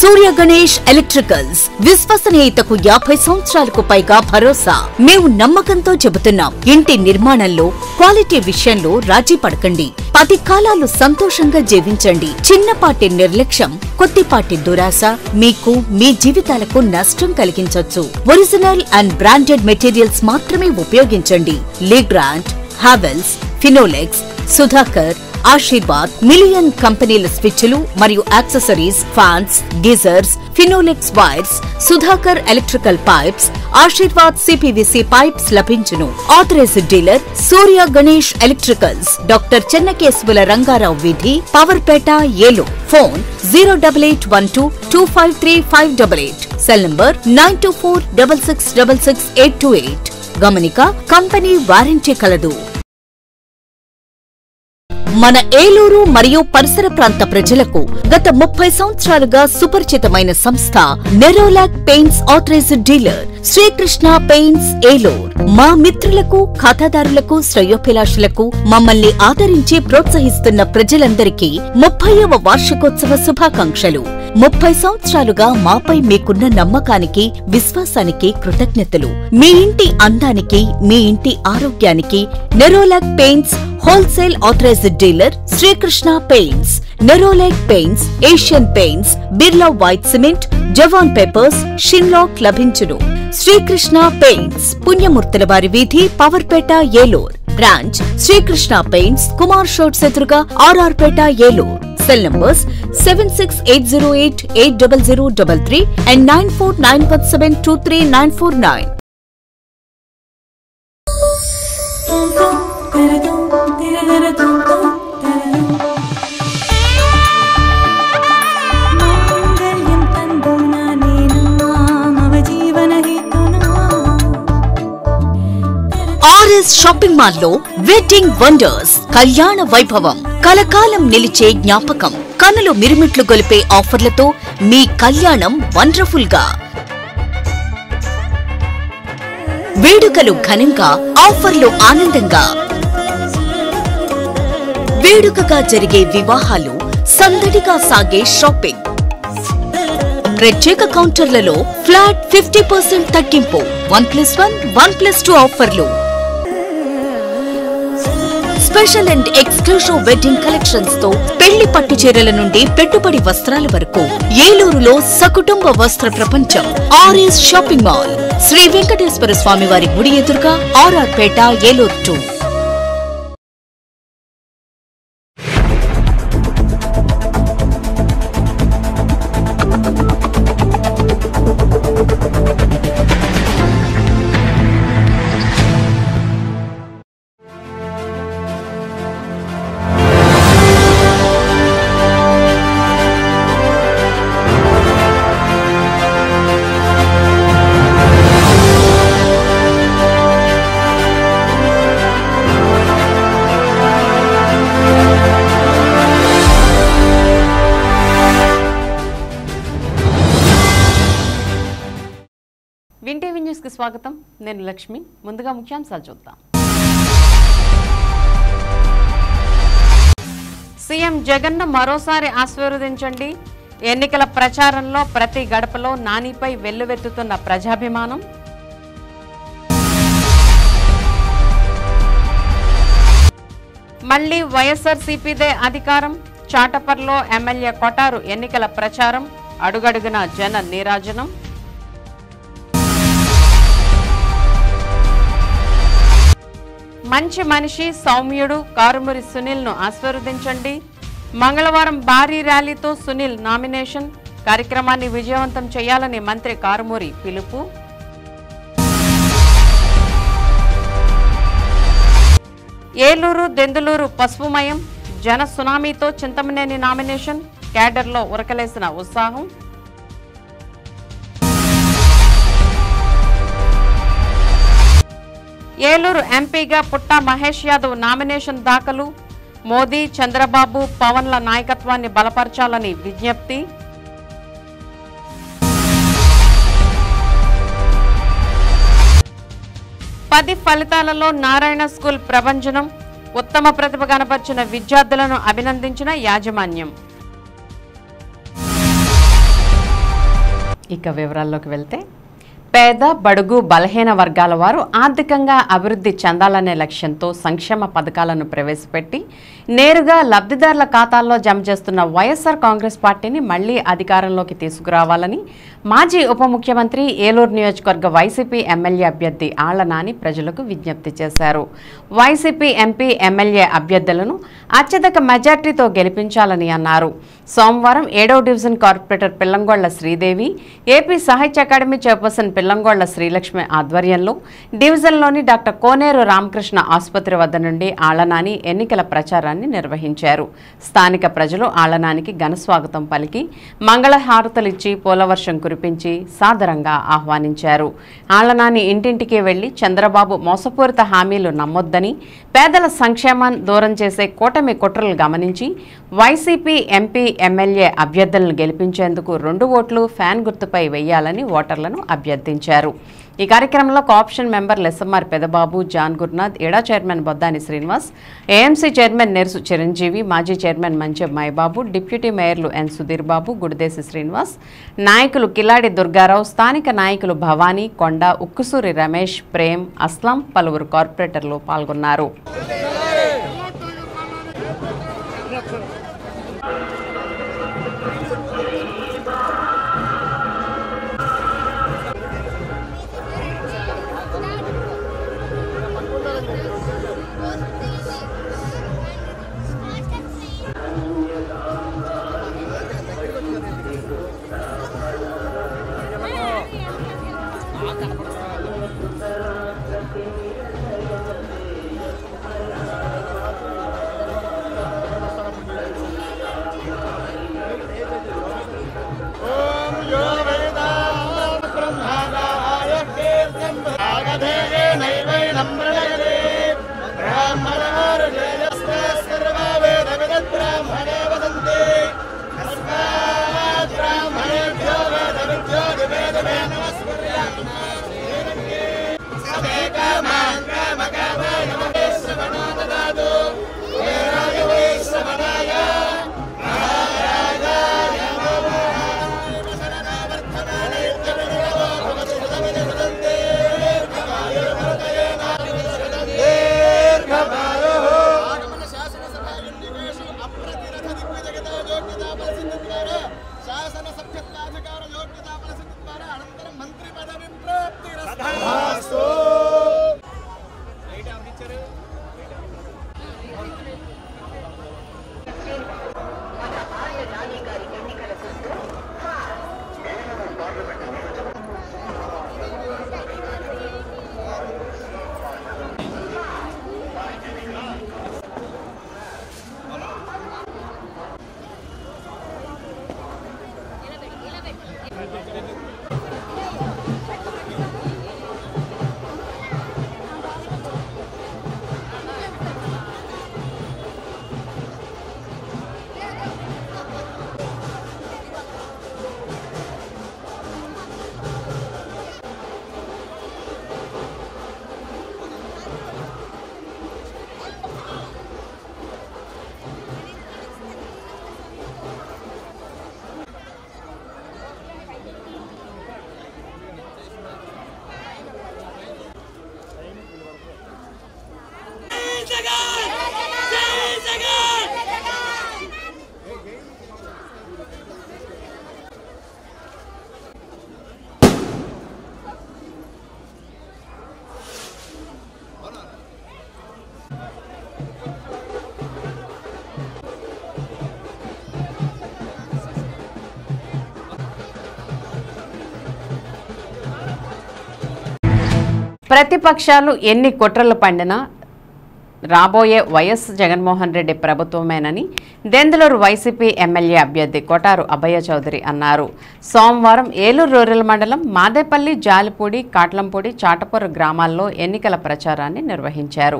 సూర్య Ganesh electricals విశ్వసనీయతకు 50 సంవత్సరాలకు పైగా భరోసా. మేము నమ్మకంతో చెబుతున్నాం, ఇంటి నిర్మాణంలో క్వాలిటీ విషయంలో రాజీ పడకండి. 10 కాలాలు సంతోషంగా జీవించండి. చిన్నపాటి నిర్లక్ష్యం, కొద్దిపాటి దురాశ మీకు మీ జీవితాలకు నష్టం కలిగించొచ్చు. ఒరిజినల్ అండ్ బ్రాండెడ్ మెటీరియల్స్ మాత్రమే ఉపయోగించండి. Legrand, Havells, Finolex, Sudhakar, Ashirvad million కంపెనీల స్విచ్లు మరియు accessories, fans, geysers, Finolex wires, Sudhakar electrical pipes, Ashirvad CPVC pipes లభించును. Authorised dealer Surya Ganesh electricals, doctor చెన్నకేశవుల రంగారావు వీధి, Powerpet, Eluru. Phone 08812253588. Cell number 9246666828. గమనిక, కంపెనీ వారంటీ కలదు. మన ఏలూరు మరియు పరిసర ప్రాంత ప్రజలకు గత 30 సంవత్సరాలుగా సుపరిచితమైన సంస్థ Nerolac paints authorised dealer Srikrishna paints Eluru. మా మిత్రులకు, ఖాతాదారులకు, శ్రేయోభిలాషులకు మమ్మల్ని ఆదరించి ప్రోత్సహిస్తున్న ప్రజలందరికీ 30వ వార్షికోత్సవ శుభాకాంక్షలు. 30 సంవత్సరాలుగా మాపై మీకున్న నమ్మకానికి, విశ్వాసానికి కృతజ్ఞతలు. మీ ఇంటి అందానికి, మీ ఇంటి ఆరోగ్యానికి Nerolac paints wholesale authorised dealer Srikrishna paints. Nerolac paints, Asian paints, Birla white cement, Jawan papers, Sheenlac లభించును. శ్రీకృష్ణ పెయింట్స్, పుణ్యమూర్తుల వారి వీధి, పవర్పేట, ఏలూరు. బ్రాంచ్ శ్రీకృష్ణ పెయింట్స్, కుమార్ షోట్స్ ఎదురుగా, RRPet, Eluru. Cell numbers 7680880033 and 9491723949. RS shopping mall లో వెడ్డింగ్ వండర్స్ కళ్యాణ వైభవం, కలకాలం నిలిచే జ్ఞాపకం. కనులు మిరుమిట్లు గొలిపే ఆఫర్లతో మీ కళ్యాణం వండర్ఫుల్ గా. వేడుకలు ఘనంగా, ఆఫర్లు ఆనందంగా. వేడుకగా జరిగే వివాహాలు, సందడిగా సాగే షాపింగ్. ప్రత్యేక కౌంటర్లలో ఫ్లాట్ 50% తగ్గింపు, 1+1, 1+2 ఆఫర్లు. Special and exclusive wedding collections తో పెళ్లి పట్టు చీరల నుండి పెట్టుబడి వస్త్రాల వరకు ఏలూరులో సకుటుంబ వస్త్ర ప్రపంచం RS shopping mall. Sri Venkateswara Swamy వారి గుడి ఎదురుగా, ఆర్ఆర్పేట, ఏలూరు 2. వింటీవీ న్యూస్ కి స్వాగతం. నేను లక్ష్మి. ముందుగా ముఖ్యాంశాలు చూద్దాం. సీఎం జగన్ను మరోసారి ఆశీర్వదించండి. ఎన్నికల ప్రచారంలో ప్రతి గడపలో నానిపై వెల్లువెత్తుతున్న ప్రజాభిమానం. మళ్లీ వైఎస్ఆర్సీపీదే అధికారం. చాటపర్లో ఎమ్మెల్యే కొటారు ఎన్నికల ప్రచారం. అడుగడుగున జన నీరాజనం. మంచి మనిషి, సౌమ్యుడు కారుమూరి సునీల్ ను ఆశీర్వదించండి. మంగళవారం భారీ ర్యాలీతో సునీల్ నామినేషన్. కార్యక్రమాన్ని విజయవంతం చేయాలని మంత్రి కారుమూరి పిలుపు. ఏలూరు, దెందులూరు పసుపుమయం. జన సునామీతో చింతమనేని నామినేషన్. క్యాడర్లో ఉరకలేసిన ఉత్సాహం. ఏలూరు ఎంపీగా పుట్టా మహేష్ యాదవ్ నామినేషన్ దాఖలు. మోదీ, చంద్రబాబు, పవన్ల నాయకత్వాన్ని బలపరచాలని విజ్ఞప్తి. పది ఫలితాలలో నారాయణ స్కూల్ ప్రభంజనం. ఉత్తమ ప్రతిభ కనబర్చిన విద్యార్థులను అభినందించిన యాజమాన్యం. ఇక వివరాల్లోకి వెళ్తే పేద బడుగు బలహీన వర్గాల వారు ఆర్థికంగా అభివృద్ధి చెందాలనే లక్ష్యంతో సంక్షేమ పథకాలను ప్రవేశపెట్టి నేరుగా లబ్ధిదారుల ఖాతాల్లో జమ చేస్తున్న వైఎస్ఆర్ కాంగ్రెస్ పార్టీని మళ్లీ అధికారంలోకి తీసుకురావాలని మాజీ ఉప ముఖ్యమంత్రి ఏలూరు నియోజకవర్గ వైసీపీ ఎమ్మెల్యే అభ్యర్థి ఆళ్ల నాని ప్రజలకు విజ్ఞప్తి చేశారు. వైసీపీ ఎంపీ ఎమ్మెల్యే అభ్యర్థులను అత్యధిక మెజార్టీతో గెలిపించాలని అన్నారు. సోమవారం 7వ division corporator Pillangolla Sridevi, AP సాహిత్య అకాడమీ చైర్పర్సన్ పిల్లంగొళ్ల శ్రీలక్ష్మి ఆధ్వర్యంలో డివిజన్లోని డాక్టర్ కోనేరు రామకృష్ణ ఆసుపత్రి వద్ద నుండి ఆళ్ల నాని ఎన్నికల ప్రచారాన్ని నిర్వహించారు. స్థానిక ప్రజలు ఆళ్ల నానికి ఘన స్వాగతం పలికి మంగళహారతులిచ్చి పూలవర్షం కురిపించి సాదరంగా ఆహ్వానించారు. ఆళ్ల నాని ఇంటింటికి వెళ్లి చంద్రబాబు మోసపూరిత హామీలు నమ్మొద్దని, పేదల సంక్షేమాన్ని దూరం చేసే కూటమి కుట్రలు గమనించి వైసీపీ ఎంపీ ఎమ్మెల్యే అభ్యర్థులను గెలిపించేందుకు 2 ఓట్లు ఫ్యాన్ గుర్తుపై వేయాలని ఓటర్లను అభ్యర్థించారు. ఈ కార్యక్రమంలో కోఆప్షన్ మెంబర్ లెస్ఎంఆర్ Pedababu, John Gurunath, EDA chairman Boddani Srinivas, AMC chairman Nersu Chiranjeevi, మాజీ చైర్మన్ మంచెం మైబాబు, డిప్యూటీ మేయర్లు ఎన్ సుధీర్ బాబు, గుడిదేశి శ్రీనివాస్, నాయకులు కిలాడి దుర్గారావు, స్థానిక నాయకులు భవానీ, కొండ, ఉక్కుసూరి రమేష్, ప్రేమ్, అస్లాం, పలువురు కార్పొరేటర్లు పాల్గొన్నారు. ప్రతిపక్షాలు ఎన్ని కుట్రలు పండినా రాబోయే వైఎస్ జగన్మోహన్ రెడ్డి ప్రభుత్వమేనని దెందులూరు వైసీపీ ఎమ్మెల్యే అభ్యర్థి కొటారు అభయ చౌదరి అన్నారు. సోమవారం ఏలూరు రూరల్ మండలం మాదేపల్లి, జాలిపూడి, కాట్లంపూడి, చాటపూర్ గ్రామాల్లో ఎన్నికల ప్రచారాన్ని నిర్వహించారు.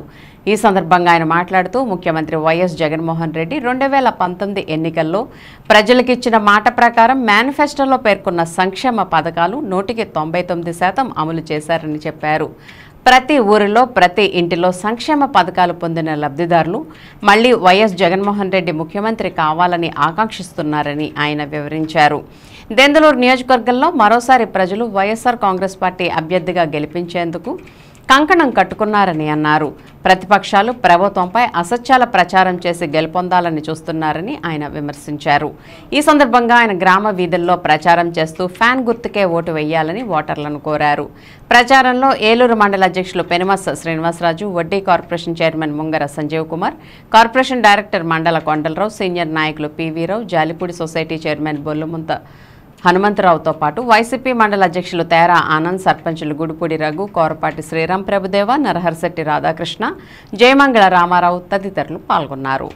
ఈ సందర్భంగా ఆయన మాట్లాడుతూ ముఖ్యమంత్రి వైఎస్ జగన్మోహన్ రెడ్డి 2019 ఎన్నికల్లో ప్రజలకిచ్చిన మాట ప్రకారం మేనిఫెస్టోలో పేర్కొన్న సంక్షేమ పథకాలు 99% అమలు చేశారని చెప్పారు. ప్రతి ఊరిలో, ప్రతి ఇంటిలో సంక్షేమ పథకాలు పొందిన లబ్ధిదారులు మళ్లీ వైఎస్ జగన్మోహన్ రెడ్డి ముఖ్యమంత్రి కావాలని ఆకాంక్షిస్తున్నారని ఆయన వివరించారు. దెందులూరు నియోజకవర్గంలో మరోసారి ప్రజలు వైఎస్ఆర్ కాంగ్రెస్ పార్టీ అభ్యర్థిగా గెలిపించేందుకు కంకణం కట్టుకున్నారని అన్నారు. ప్రతిపక్షాలు ప్రభుత్వంపై అసత్యాల ప్రచారం చేసి గెలుపొందాలని చూస్తున్నారని ఆయన విమర్శించారు. ఈ సందర్భంగా ఆయన గ్రామ వీధుల్లో ప్రచారం చేస్తూ ఫ్యాన్ గుర్తుకే ఓటు వేయాలని ఓటర్లను కోరారు. ప్రచారంలో ఏలూరు మండల అధ్యక్షులు Penumasa Srinivasaraju, Vaddi corporation chairman Mungara Sanjeev Kumar, corporation director Mandala Kondalarao, senior నాయకులు పివిరావు, జాలిపూడి సొసైటీ చైర్మన్ బొల్లుముంత హనుమంతరావుతో పాటు వైసీపీ మండల అధ్యక్షులు తేరా ఆనంద్, సర్పంచులు గుడిపూడి రఘు, కోరపాటి శ్రీరామ్ ప్రభుదేవ, నరహర్శెట్టి రాధాకృష్ణ, జయమంగళ రామారావు తదితరులు పాల్గొన్నారు.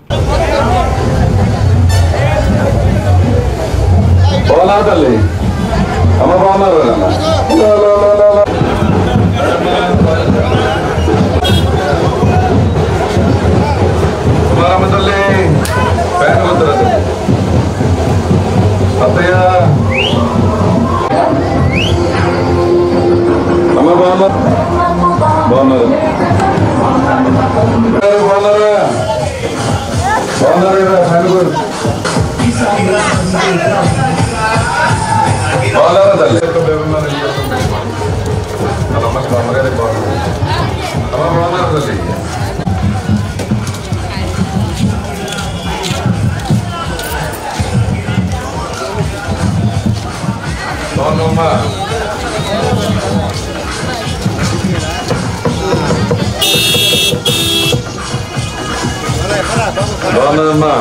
బాగున్నారమ్మా,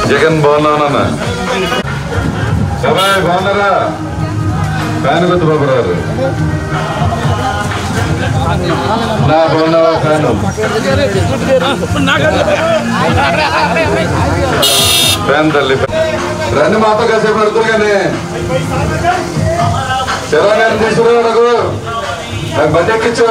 జగన్ బాగున్నానన్నా, సబాయ్ బాగున్నారా, ఫ్యాన్ గుర్తు బాబురారు నా బాగున్నావా, ఫ్యాన్ ఫ్యాన్ తల్లి రండి మాతో కాసేపు పడుతుంది కానీ శివగారిని తీసుకురా, నాకు బండి ఎక్కించు.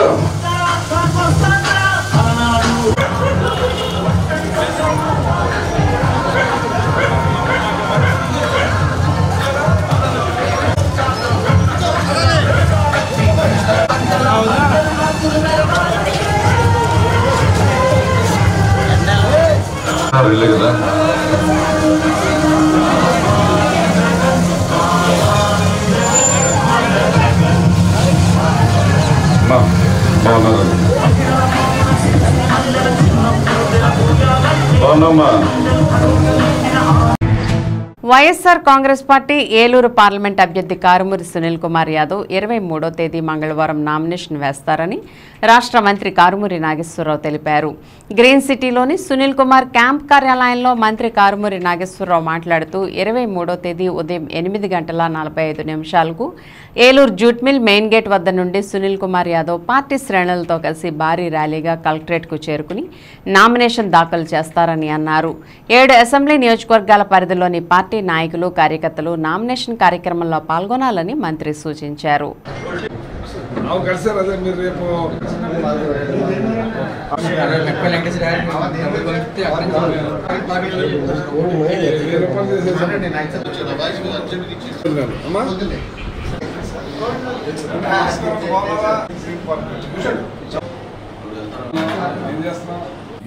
వెళ్ళే కదా బాగున్నారు, బాగున్నామ్మా. వైఎస్ఆర్ కాంగ్రెస్ పార్టీ ఏలూరు పార్లమెంట్ అభ్యర్థి కారుమూరి సునీల్ కుమార్ యాదవ్ 23వ తేదీ మంగళవారం నామినేషన్ వేస్తారని రాష్ట్ర మంత్రి కారుమూరి నాగేశ్వరరావు తెలిపారు. గ్రీన్ సిటీలోని సునీల్ కుమార్ క్యాంప్ కార్యాలయంలో మంత్రి కారుమూరి నాగేశ్వరరావు మాట్లాడుతూ 23వ తేదీ ఉదయం 8:45 Eluru jute mill main gate వద్ద నుండి సునీల్ కుమార్ యాదవ్ పార్టీ శ్రేణులతో కలిసి భారీ ర్యాలీగా కలెక్టరేట్కు చేరుకుని నామినేషన్ దాఖలు చేస్తారని అన్నారు. 7 అసెంబ్లీ నియోజకవర్గాల పరిధిలోని పార్టీ నాయకులు, కార్యకర్తలు నామినేషన్ కార్యక్రమంలో పాల్గొనాలని మంత్రి సూచించారు.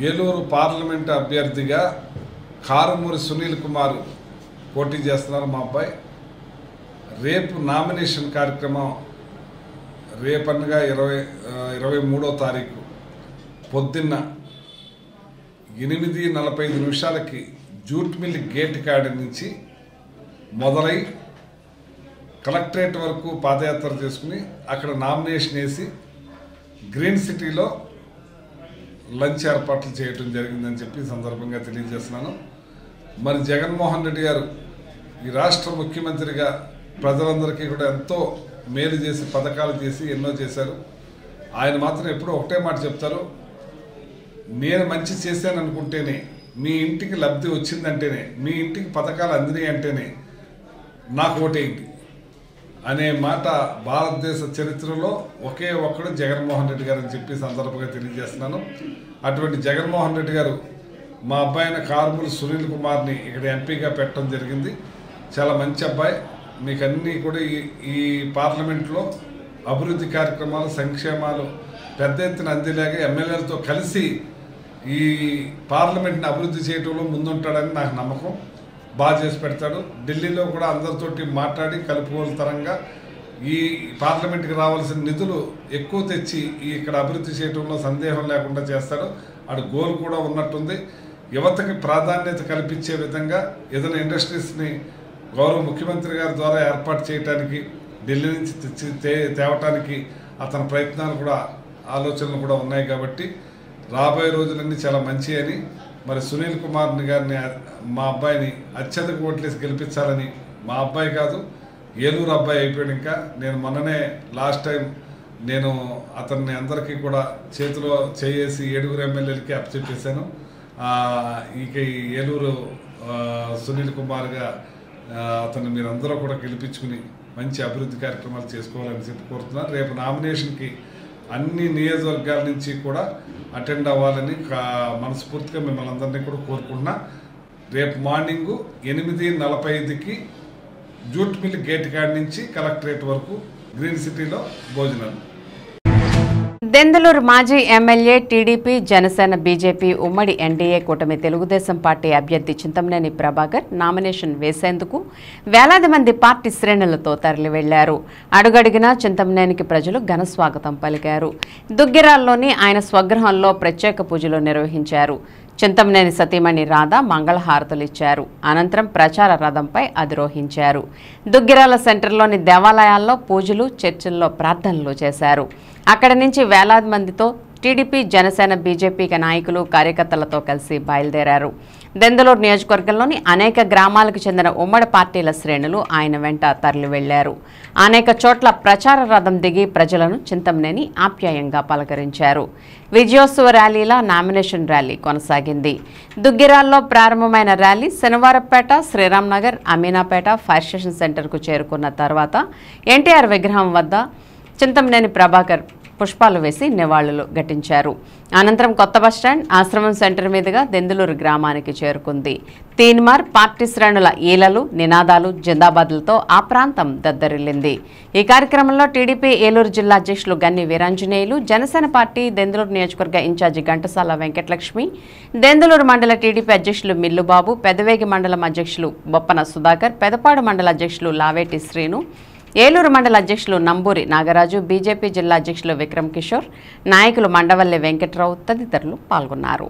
ఏలూరు పార్లమెంట్ అభ్యర్థిగా కారుమూరి సునీల్ కుమార్ పోటీ చేస్తున్నారు. మా అబ్బాయి రేపు నామినేషన్ కార్యక్రమం రేపనగా 23వ తారీఖు పొద్దున్న 8:45 జూట్ మిల్ గేట్ కాడ నుంచి మొదలై కలెక్టరేట్ వరకు పాదయాత్ర చేసుకుని అక్కడ నామినేషన్ వేసి గ్రీన్ సిటీలో లంచ్ ఏర్పాట్లు చేయటం జరిగిందని చెప్పి సందర్భంగా తెలియజేస్తున్నాను. మరి జగన్మోహన్ రెడ్డి గారు ఈ రాష్ట్ర ముఖ్యమంత్రిగా ప్రజలందరికీ కూడా ఎంతో మేలు చేసి పథకాలు చేసి ఎన్నో చేశారు. ఆయన మాత్రం ఎప్పుడూ ఒకటే మాట చెప్తారు, నేను మంచి చేశాను అనుకుంటేనే, మీ ఇంటికి లబ్ధి వచ్చిందంటేనే, మీ ఇంటికి పథకాలు అందినాయి అంటేనే నాకు ఓటేయండి అనే మాట భారతదేశ చరిత్రలో ఒకే ఒక్కడు జగన్మోహన్ రెడ్డి గారు అని చెప్పి సందర్భంగా తెలియజేస్తున్నాను. అటువంటి జగన్మోహన్ రెడ్డి గారు మా అబ్బాయి అయిన కారుమూరి సునీల్ కుమార్ని ఇక్కడ ఎంపీగా పెట్టడం జరిగింది. చాలా మంచి అబ్బాయి. మీకు అన్నీ కూడా ఈ పార్లమెంట్లో అభివృద్ధి కార్యక్రమాలు, సంక్షేమాలు పెద్ద ఎత్తున అందేలాగా ఎమ్మెల్యేలతో కలిసి ఈ పార్లమెంట్ని అభివృద్ధి చేయడంలో ముందుంటాడని నాకు నమ్మకం. బాగా చేసి పెడతాడు. ఢిల్లీలో కూడా అందరితోటి మాట్లాడి కలుపుకోలుతరంగా ఈ పార్లమెంట్కి రావాల్సిన నిధులు ఎక్కువ తెచ్చి ఇక్కడ అభివృద్ధి చేయడంలో సందేహం లేకుండా చేస్తాడు. ఆడు గోల్ కూడా ఉన్నట్టుంది. యువతకి ప్రాధాన్యత కల్పించే విధంగా ఏదైనా ఇండస్ట్రీస్ని గౌరవ ముఖ్యమంత్రి గారి ద్వారా ఏర్పాటు చేయడానికి ఢిల్లీ నుంచి తేవటానికి అతని ప్రయత్నాలు కూడా ఆలోచనలు కూడా ఉన్నాయి. కాబట్టి రాబోయే రోజులన్నీ చాలా మంచి అని మరి సునీల్ కుమార్ని గారిని మా అబ్బాయిని అత్యధిక ఓట్లేసి గెలిపించాలని, మా అబ్బాయి కాదు ఏలూరు అబ్బాయి అయిపోయాడు. ఇంకా నేను మొన్ననే లాస్ట్ టైం నేను అతన్ని అందరికీ కూడా చేతిలో చేసి 7 ఎమ్మెల్యేలకి అప్పచెప్పేశాను. ఇక ఈ ఏలూరు సునీల్ కుమార్గా అతన్ని మీరందరూ కూడా గెలిపించుకుని మంచి అభివృద్ధి కార్యక్రమాలు చేసుకోవాలని చెప్పి కోరుతున్నాను. రేపు నామినేషన్కి అన్ని నియోజకవర్గాల నుంచి కూడా అటెండ్ అవ్వాలని మనస్ఫూర్తిగా మిమ్మల్ని అందరినీ కూడా కోరుకుంటున్నా. రేపు మార్నింగు 8:45కి జూట్ మిల్ గేట్ కాడ నుంచి కలెక్టరేట్ వరకు గ్రీన్ సిటీలో భోజనాలు. దెందులూరు మాజీ ఎమ్మెల్యే టీడీపీ, జనసేన, బీజేపీ ఉమ్మడి ఎన్డీఏ కూటమి తెలుగుదేశం పార్టీ అభ్యర్థి చింతమనేని ప్రభాకర్ నామినేషన్ వేసేందుకు వేలాది మంది పార్టీ శ్రేణులతో తరలి వెళ్లారు. అడుగడిగినా చింతమనేనికి ప్రజలు ఘన స్వాగతం పలికారు. దుగ్గిరాల్లోని ఆయన స్వగృహంలో ప్రత్యేక పూజలు నిర్వహించారు. చింతమనేని సతీమణి రాధ మంగళహారతులిచ్చారు. అనంతరం ప్రచార రథంపై అధిరోహించారు. దుగ్గిరాల సెంటర్లోని దేవాలయాల్లో పూజలు, చర్చిల్లో ప్రార్థనలు చేశారు. అక్కడి నుంచి వేలాది మందితో టీడీపీ, జనసేన, బీజేపీ నాయకులు, కార్యకర్తలతో కలిసి బయలుదేరారు. దెందులూరు నియోజకవర్గంలోని అనేక గ్రామాలకు చెందిన ఉమ్మడి పార్టీల శ్రేణులు ఆయన వెంట తరలి వెళ్లారు. అనేక చోట్ల ప్రచార రథం దిగి ప్రజలను చింతమనేని ఆప్యాయంగా పలకరించారు. విజయోత్సవ ర్యాలీలా నామినేషన్ ర్యాలీ కొనసాగింది. దుగ్గిరాల్లో ప్రారంభమైన rally Shanivarapeta, Sriram Nagar, Aminapeta fire station సెంటర్కు చేరుకున్న తర్వాత ఎన్టీఆర్ విగ్రహం వద్ద చింతమనేని ప్రభాకర్ పుష్పాలు వేసి నివాళులు ఘటించారు. అనంతరం కొత్త బస్టాండ్, ఆశ్రమం సెంటర్ మీదుగా దెందులూరు గ్రామానికి చేరుకుంది. తీన్మార్ పార్టీ శ్రేణుల ఈలలు, నినాదాలు, జిందాబాద్లతో ఆ ప్రాంతం దద్దరిల్లింది. ఈ కార్యక్రమంలో టీడీపీ ఏలూరు జిల్లా అధ్యక్షులు గన్ని వీరాంజనేయులు, జనసేన పార్టీ దెందులూరు నియోజకవర్గ ఇన్ఛార్జి ఘంటసాల వెంకటలక్ష్మి, దెందులూరు మండల టీడీపీ అధ్యక్షులు మిల్లుబాబు, పెదవేగి మండలం అధ్యక్షులు బొప్పన సుధాకర్, పెదపాడు మండల అధ్యక్షులు లావేటి శ్రీను, ఏలూరు మండల అధ్యక్షులు నంబూరి నాగరాజు, బీజేపీ జిల్లా అధ్యక్షులు విక్రమ్ కిషోర్, నాయకులు మండవల్లి వెంకట్రావు తదితరులు పాల్గొన్నారు.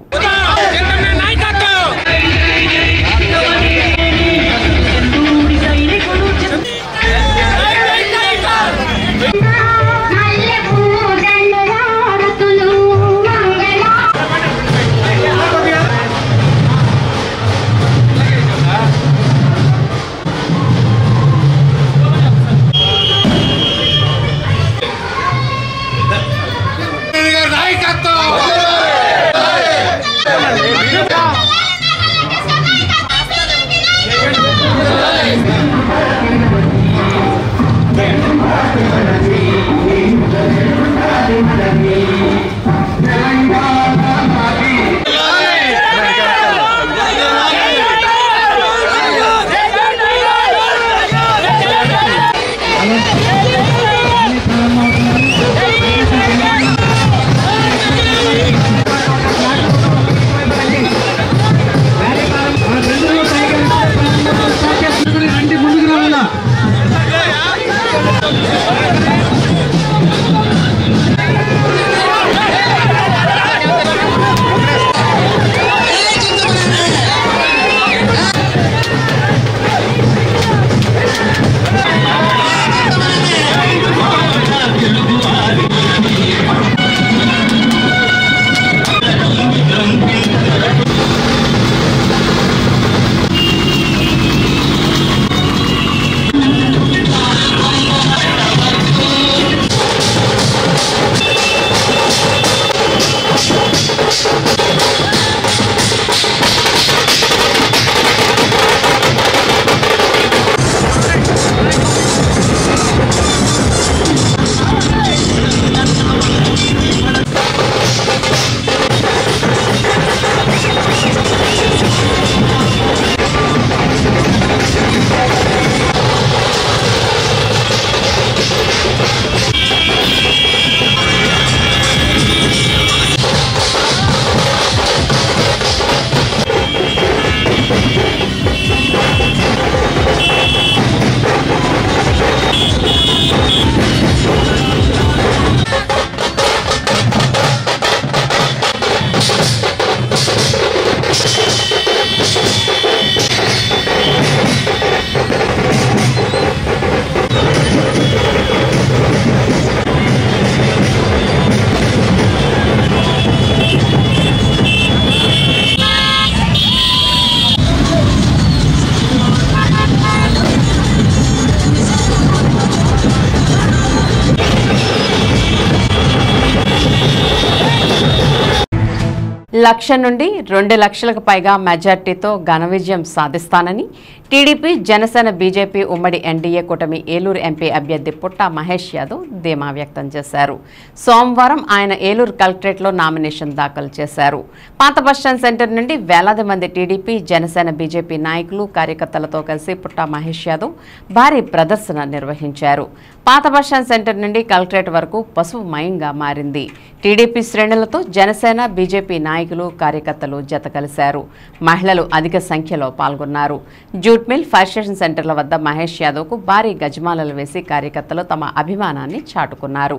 1,00,000 నుండి 2 లక్షలకు పైగా మెజార్టీతో ఘన విజయం సాధిస్తానని టీడీపీ, జనసేన, బీజేపీ ఉమ్మడి ఎన్డీఏ కూటమి ఏలూరు ఎంపీ అభ్యర్థి పుట్ట మహేష్ యాదవ్ ధీమా వ్యక్తం చేశారు. సోమవారం ఆయన ఏలూరు కలెక్టరేట్లో నామినేషన్ దాఖలు చేశారు. పాత బస్టాండ్ సెంటర్ నుండి వేలాది మంది టీడీపీ, జనసేన, బీజేపీ నాయకులు, కార్యకర్తలతో కలిసి పుట్ట మహేష్ యాదవ్ భారీ ప్రదర్శన నిర్వహించారు. పాత బస్టాండ్ సెంటర్ నుండి కలెక్టరేట్ వరకు పసుపుమయంగా మారింది. టీడీపీ శ్రేణులతో జనసేన, బీజేపీ నాయకులు, కార్యకర్తలు జత కలిశారు. మహిళలు అధిక సంఖ్యలో పాల్గొన్నారు. జూట్ మిల్, ఫైర్ స్టేషన్ సెంటర్ల వద్ద మహేష్ యాదవ్కు భారీ గజమాలలు వేసి కార్యకర్తలు తమ అభిమానాన్ని చాటుకున్నారు.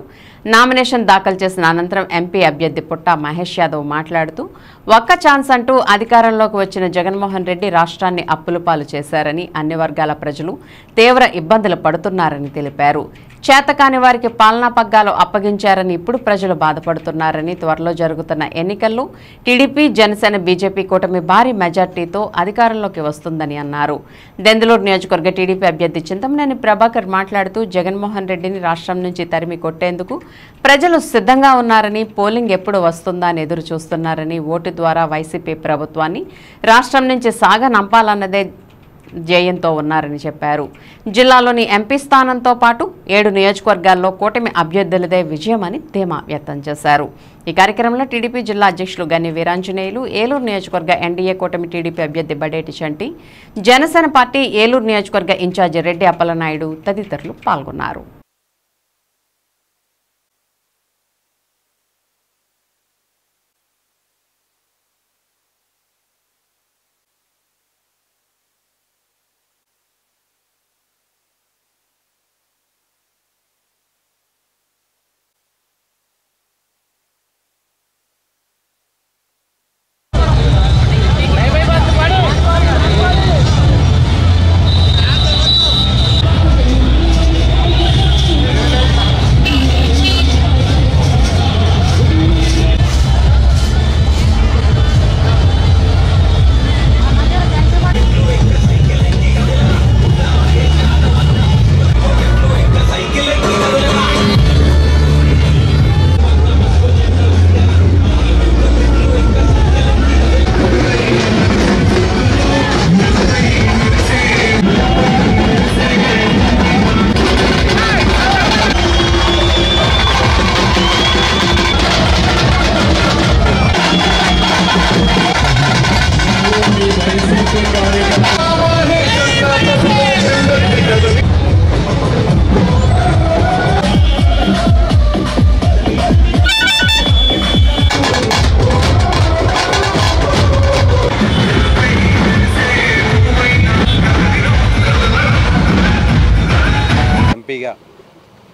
నామినేషన్ దాఖలు చేసిన అనంతరం ఎంపీ అభ్యర్థి పుట్ట మహేష్ యాదవ్ మాట్లాడుతూ ఒక్క ఛాన్స్ అంటూ అధికారంలోకి వచ్చిన జగన్మోహన్ రెడ్డి రాష్ట్రాన్ని అప్పుల పాలు చేశారని, అన్ని వర్గాల ప్రజలు తీవ్ర ఇబ్బందులు పడుతున్నారని తెలిపారు. చేతకాని వారికి పాలనా పగ్గాలు అప్పగించారని, ఇప్పుడు ప్రజలు బాధపడుతున్నారని, త్వరలో జరుగుతున్న ఎన్నికల్లో టీడీపీ, జనసేన, బీజేపీ కూటమి భారీ మెజార్టీతో అధికారంలోకి వస్తుందని అన్నారు. దెందులూరు నియోజకవర్గ టీడీపీ అభ్యర్థి చింతమనేని ప్రభాకర్ మాట్లాడుతూ జగన్మోహన్ రెడ్డిని రాష్ట్రం నుంచి తరిమి కొట్టేందుకు ప్రజలు సిద్ధంగా ఉన్నారని, పోలింగ్ ఎప్పుడు వస్తుందా అని ఎదురు చూస్తున్నారని, ఓటు ద్వారా వైసీపీ ప్రభుత్వాన్ని రాష్ట్రం నుంచి సాగనంపాలన్నదే జయంతో ఉన్నారని చెప్పారు. జిల్లాలోని ఎంపీ స్థానంతో పాటు 7 నియోజకవర్గాల్లో కూటమి అభ్యర్థులదే విజయమని ధీమా వ్యక్తం చేశారు. ఈ కార్యక్రమంలో టీడీపీ జిల్లా అధ్యక్షులు గన్ని వీరాంజనేయులు, ఏలూరు నియోజకవర్గ ఎన్డీఏ కూటమి టీడీపీ అభ్యర్థి బడేటి చంటి, జనసేన పార్టీ ఏలూరు నియోజకవర్గ ఇన్ఛార్జి రెడ్డి అప్పలనాయుడు తదితరులు పాల్గొన్నారు.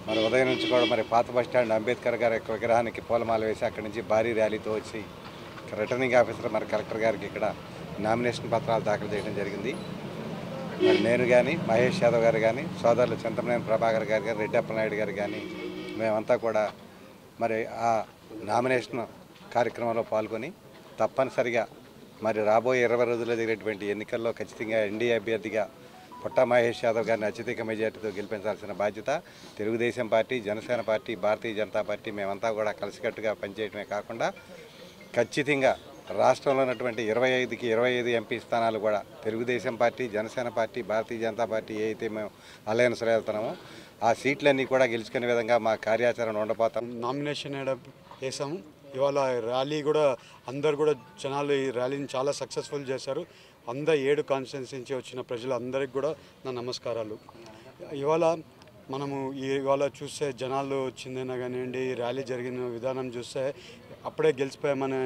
మరి ఉదయం నుంచి కూడా మరి పాత బస్టాండ్ అంబేద్కర్ గారి యొక్క విగ్రహానికి పూలమాల వేసి అక్కడి నుంచి భారీ ర్యాలీతో వచ్చి రిటర్నింగ్ ఆఫీసర్ మరి కలెక్టర్ గారికి ఇక్కడ నామినేషన్ పత్రాలు దాఖలు చేయడం జరిగింది. మరి నేను కానీ, మహేష్ యాదవ్ గారు కానీ, సోదరులు చింతమనేని ప్రభాకర్ గారు కానీ, రెడ్డి అప్పలనాయుడు గారు కానీ మేమంతా కూడా మరి ఆ నామినేషన్ కార్యక్రమంలో పాల్గొని తప్పనిసరిగా మరి రాబోయే 20 రోజుల్లో జరిగేటువంటి ఎన్నికల్లో ఖచ్చితంగా ఎన్డీఏ అభ్యర్థిగా పుట్ట మహేష్ యాదవ్ గారిని అత్యధిక మెజార్టీతో గెలిపించాల్సిన బాధ్యత Telugu Desam party, Janasena party, Bharatiya Janata party మేమంతా కూడా కలిసికట్టుగా పనిచేయడమే కాకుండా ఖచ్చితంగా రాష్ట్రంలో ఉన్నటువంటి 25కి 25 ఎంపీ స్థానాలు కూడా Telugu Desam party, Janasena party, Bharatiya Janata party ఏ అయితే మేము అలయన్స్లో వెళ్తున్నామో ఆ సీట్లన్నీ కూడా గెలుచుకునే విధంగా మా కార్యాచరణ ఉండబోతాం. నామినేషన్ వేసాము. ఇవాళ ర్యాలీ కూడా అందరు కూడా జనాలు ఈ ర్యాలీని చాలా సక్సెస్ఫుల్ చేశారు. 7 కాన్స్టిట్యున్సీ నుంచి వచ్చిన ప్రజలందరికీ కూడా నా నమస్కారాలు. ఇవాళ మనము ఇవాళ చూస్తే జనాలు వచ్చిందైనా కానివ్వండి, ర్యాలీ జరిగిన విధానం చూస్తే అప్పుడే గెలిచిపోయామనే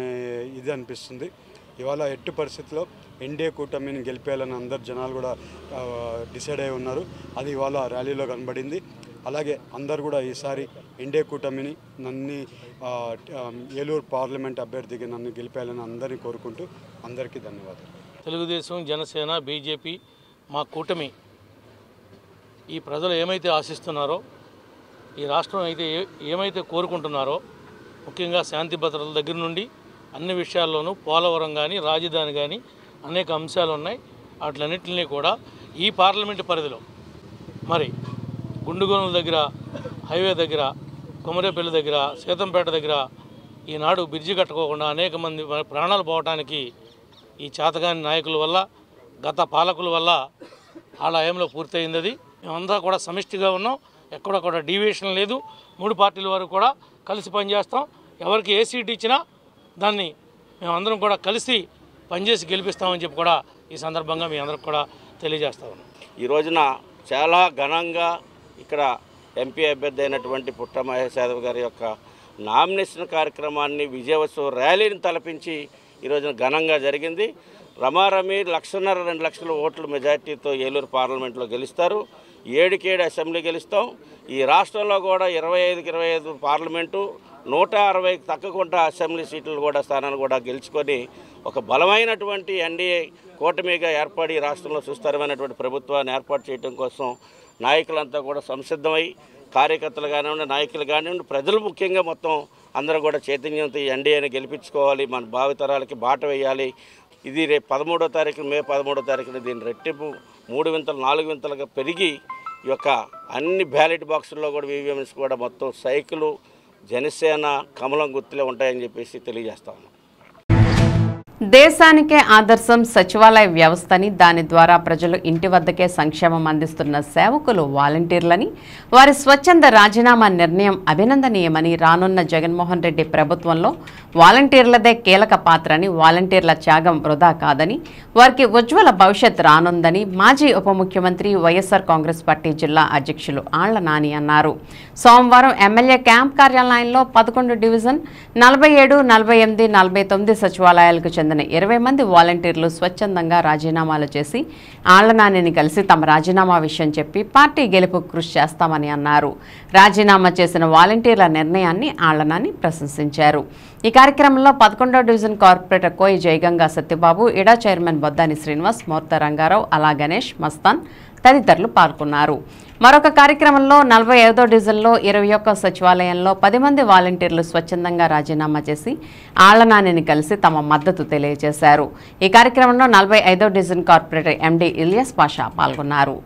ఇది అనిపిస్తుంది. ఇవాళ ఎట్టి పరిస్థితిలో ఎన్డీఏ కూటమిని గెలిపేయాలని అందరు జనాలు కూడా డిసైడ్ అయి ఉన్నారు. అది ఇవాళ ర్యాలీలో కనబడింది. అలాగే అందరు కూడా ఈసారి ఎన్డీఏ కూటమిని నన్ను ఏలూరు పార్లమెంట్ అభ్యర్థిగా నన్ను గెలిపేయాలని అందరినీ కోరుకుంటూ అందరికీ ధన్యవాదాలు. తెలుగుదేశం, జనసేన, బీజేపీ మా కూటమి ఈ ప్రజలు ఏమైతే ఆశిస్తున్నారో, ఈ రాష్ట్రం అయితే ఏమైతే కోరుకుంటున్నారో, ముఖ్యంగా శాంతి భద్రతల దగ్గర నుండి అన్ని విషయాల్లోనూ పోలవరం కానీ, రాజధాని కానీ అనేక అంశాలు ఉన్నాయి. వాటిలన్నింటినీ కూడా ఈ పార్లమెంటు పరిధిలో మరి గుండుగోనుల దగ్గర, హైవే దగ్గర, కొమరేపల్లి దగ్గర, సీతంపేట దగ్గర ఈనాడు బ్రిడ్జి కట్టుకోకుండా అనేక మంది ప్రాణాలు పోవడానికి ఈ చేతగాని నాయకుల వల్ల, గత పాలకుల వల్ల ఆలయంలో పూర్తయింది. అది మేమంతా కూడా సమిష్టిగా ఉన్నాం, ఎక్కడ కూడా డీవియేషన్ లేదు. 3 పార్టీల వారు కూడా కలిసి పనిచేస్తాం. ఎవరికి ఏ సీట్ ఇచ్చినా దాన్ని మేమందరం కూడా కలిసి పనిచేసి గెలిపిస్తామని చెప్పి కూడా ఈ సందర్భంగా మీ అందరికి కూడా తెలియజేస్తా ఉన్నాం. ఈ రోజున చాలా ఘనంగా ఇక్కడ ఎంపీ అభ్యర్థి అయినటువంటి పుట్ట మహేష్ యాదవ్ గారి యొక్క నామినేషన్ కార్యక్రమాన్ని విజయోత్సవ ర్యాలీని తలపించి ఈ రోజున ఘనంగా జరిగింది. రమారమి 1.5-2 లక్షల ఓట్ల మెజార్టీతో ఏలూరు పార్లమెంట్లో గెలుస్తారు. 7 అసెంబ్లీ గెలుస్తాం. ఈ రాష్ట్రంలో కూడా 25కి 25 పార్లమెంటు, 160కి తగ్గకుండా అసెంబ్లీ సీట్లు కూడా స్థానాలు కూడా గెలుచుకొని ఒక బలమైనటువంటి ఎన్డీఏ కూటమిగా ఏర్పడి రాష్ట్రంలో సుస్థిరమైనటువంటి ప్రభుత్వాన్ని ఏర్పాటు చేయడం కోసం నాయకులంతా కూడా సంసిద్ధమై, కార్యకర్తలు కానివ్వండి, నాయకులు కానివ్వండి, ప్రజలు ముఖ్యంగా మొత్తం అందరూ కూడా చైతన్యంతో ఈ ఎన్డీఏని గెలిపించుకోవాలి, మన భావితరాలకి బాట వేయాలి. ఇది రేపు 13వ తారీఖు, మే 13వ తారీఖున దీన్ని రెట్టింపు 3 వింతలు 4 వింతలుగా పెరిగి ఈ యొక్క అన్ని బ్యాలెట్ బాక్సుల్లో కూడా ఈవీఎంస్ కూడా మొత్తం సైకిలు, జనసేన, కమలం గుర్తులే ఉంటాయని చెప్పేసి తెలియజేస్తా ఉన్నాం. దేశానికే ఆదర్శం సచివాలయ వ్యవస్థని, దాని ద్వారా ప్రజలు ఇంటి వద్దకే సంక్షేమం అందిస్తున్న సేవకులు వాలంటీర్లని, వారి స్వచ్ఛంద రాజీనామా నిర్ణయం అభినందనీయమని, రానున్న జగన్మోహన్ రెడ్డి ప్రభుత్వంలో వాలంటీర్లదే కీలక పాత్రని, వాలంటీర్ల త్యాగం వృధా కాదని, వారికి ఉజ్వల భవిష్యత్ రానుందని మాజీ ఉప ముఖ్యమంత్రి వైఎస్ఆర్ కాంగ్రెస్ పార్టీ జిల్లా అధ్యక్షులు ఆళ్ల నాని అన్నారు. సోమవారం ఎమ్మెల్యే క్యాంప్ కార్యాలయంలో 11 డివిజన్ 47, 48, 49 సచివాలయాలకు చెందిన 20 మంది వాలంటీర్లు స్వచ్ఛందంగా రాజీనామాలు చేసి ఆళ్లనానిని కలిసి తమ రాజీనామా విషయం చెప్పి పార్టీ గెలుపుకు కృషి చేస్తామని అన్నారు. రాజీనామా చేసిన వాలంటీర్ల నిర్ణయాన్ని ఆళ్లనాని ప్రశంసించారు. ఈ కార్యక్రమంలో 11వ డివిజన్ కార్పొరేటర్ కోయి జయగంగా సత్యబాబు, ఇడా చైర్మన్ బొద్దాని శ్రీనివాస్, మోర్త రంగారావు, అలా గణేష్, మస్తాన్ తదితరులు పాల్గొన్నారు. మరొక కార్యక్రమంలో 45వ డివిజన్లో 21 సచివాలయంలో 10 మంది వాలంటీర్లు స్వచ్ఛందంగా రాజీనామా చేసి ఆళ్లనానిని కలిసి తమ మద్దతు తెలియజేశారు. ఈ కార్యక్రమంలో 45వ division corporator MD Ilyas Pasha పాల్గొన్నారు.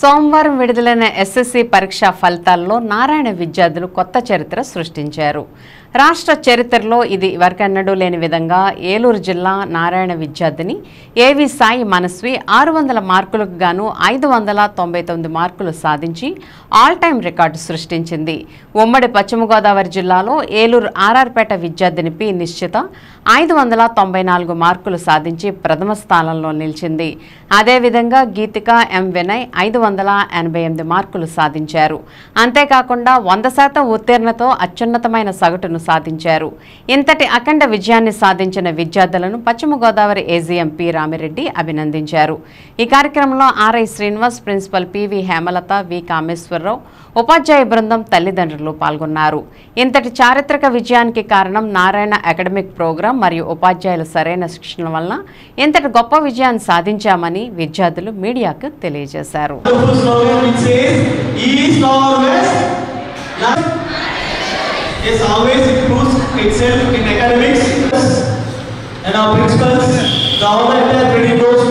సోమవారం విడుదలైన ఎస్ఎస్సి పరీక్షా ఫలితాల్లో నారాయణ విద్యార్థులు కొత్త చరిత్ర సృష్టించారు. రాష్ట్ర చరిత్రలో ఇది వరకెన్నడూ లేని విధంగా ఏలూరు జిల్లా నారాయణ విద్యార్థిని ఏవి సాయి మనస్వి 600 మార్కులకు గాను 599 మార్కులు సాధించి ఆల్ టైమ్ రికార్డు సృష్టించింది. ఉమ్మడి పశ్చిమ గోదావరి జిల్లాలో ఏలూరు ఆర్ఆర్పేట విద్యార్థిని పి నిశ్చిత 594 మార్కులు సాధించి ప్రథమ స్థానంలో నిలిచింది. అదేవిధంగా గీతిక ఎం వినయ్ 588 మార్కులు సాధించారు. అంతేకాకుండా 100% ఉత్తీర్ణతో అత్యున్నతమైన సగటును సాధించారు. ఇంతటి అఖండ విజయాన్ని సాధించిన విద్యార్థులను పశ్చిమ గోదావరి ఏజీఎం పి రామిరెడ్డి అభినందించారు. ఈ కార్యక్రమంలో RI Srinivas, principal PV Hemalatha, V Kameswararao, ఉపాధ్యాయ బృందం, తల్లిదండ్రులు పాల్గొన్నారు. ఇంతటి చారిత్రక విజయానికి కారణం నారాయణ అకాడమిక్ ప్రోగ్రాం మరియు ఉపాధ్యాయుల సరైన శిక్షణ వలన ఇంతటి గొప్ప విజయాన్ని సాధించామని విద్యార్థులు మీడియాకు తెలియజేశారు. Yes, always improves itself in academics, and our principals, the entire credit goes.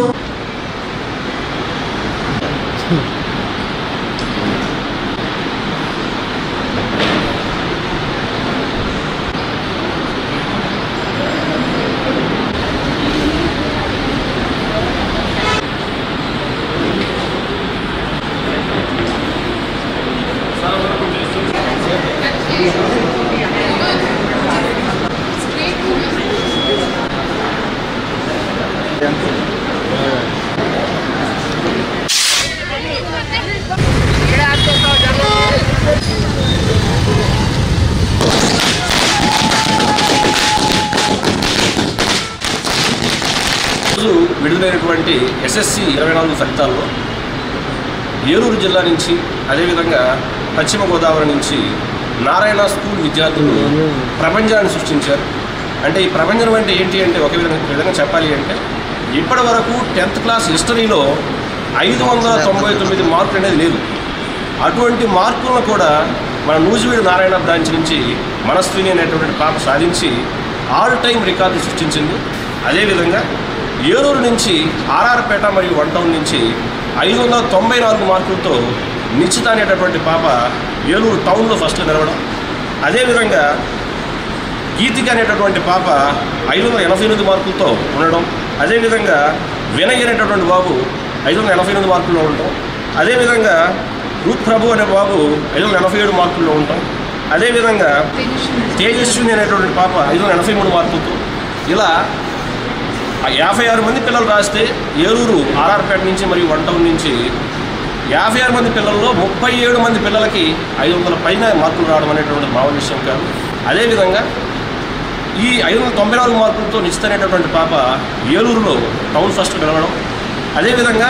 విడుదలైనటువంటి SSC 24 ఫలితాల్లో ఏలూరు జిల్లా నుంచి అదేవిధంగా పశ్చిమ గోదావరి నుంచి నారాయణ స్కూల్ విద్యార్థులు ప్రపంచాన్ని సృష్టించారు. అంటే ఈ ప్రపంచం అంటే ఏంటి అంటే ఒక విధంగా చెప్పాలి అంటే ఇప్పటి వరకు 10th క్లాస్ హిస్టరీలో 599 మార్కులు అనేది లేదు. అటువంటి మార్కులను కూడా మన నూజివీడు నారాయణ బ్రాంచ్ నుంచి మనస్విని అనేటువంటి పాప సాధించి ఆల్ టైమ్ రికార్డు సృష్టించింది. అదేవిధంగా ఏలూరు నుంచి ఆర్ఆర్పేట మరియు వన్ టౌన్ నుంచి 594 మార్కులతో నిశ్చిత అనేటటువంటి పాప ఏలూరు టౌన్లో ఫస్ట్ నిలవడం. అదేవిధంగా గీతిక అనేటటువంటి పాప 588 మార్కులతో ఉండడం. అదేవిధంగా వినయ్ అనేటటువంటి బాబు 588 మార్కుల్లో ఉండటం. అదేవిధంగా రూత్ ప్రభు అనే బాబు 587 మార్కుల్లో ఉండటం. అదేవిధంగా తేజస్విని అనేటువంటి పాప 583 మార్కులతో ఇలా 56 మంది పిల్లలు రాస్తే ఏలూరు ఆర్ఆర్పేట నుంచి మరియు వన్ టౌన్ నుంచి 56 మంది పిల్లల్లో 37 మంది పిల్లలకి 500 పైన మార్కులు రావడం అనేటువంటి మామూలు విషయం కాదు. అదేవిధంగా ఈ 594 మార్కులతో నిశ్చిత అనేటటువంటి పాప ఏలూరులో టౌన్ ఫస్ట్ నిలవడం. అదేవిధంగా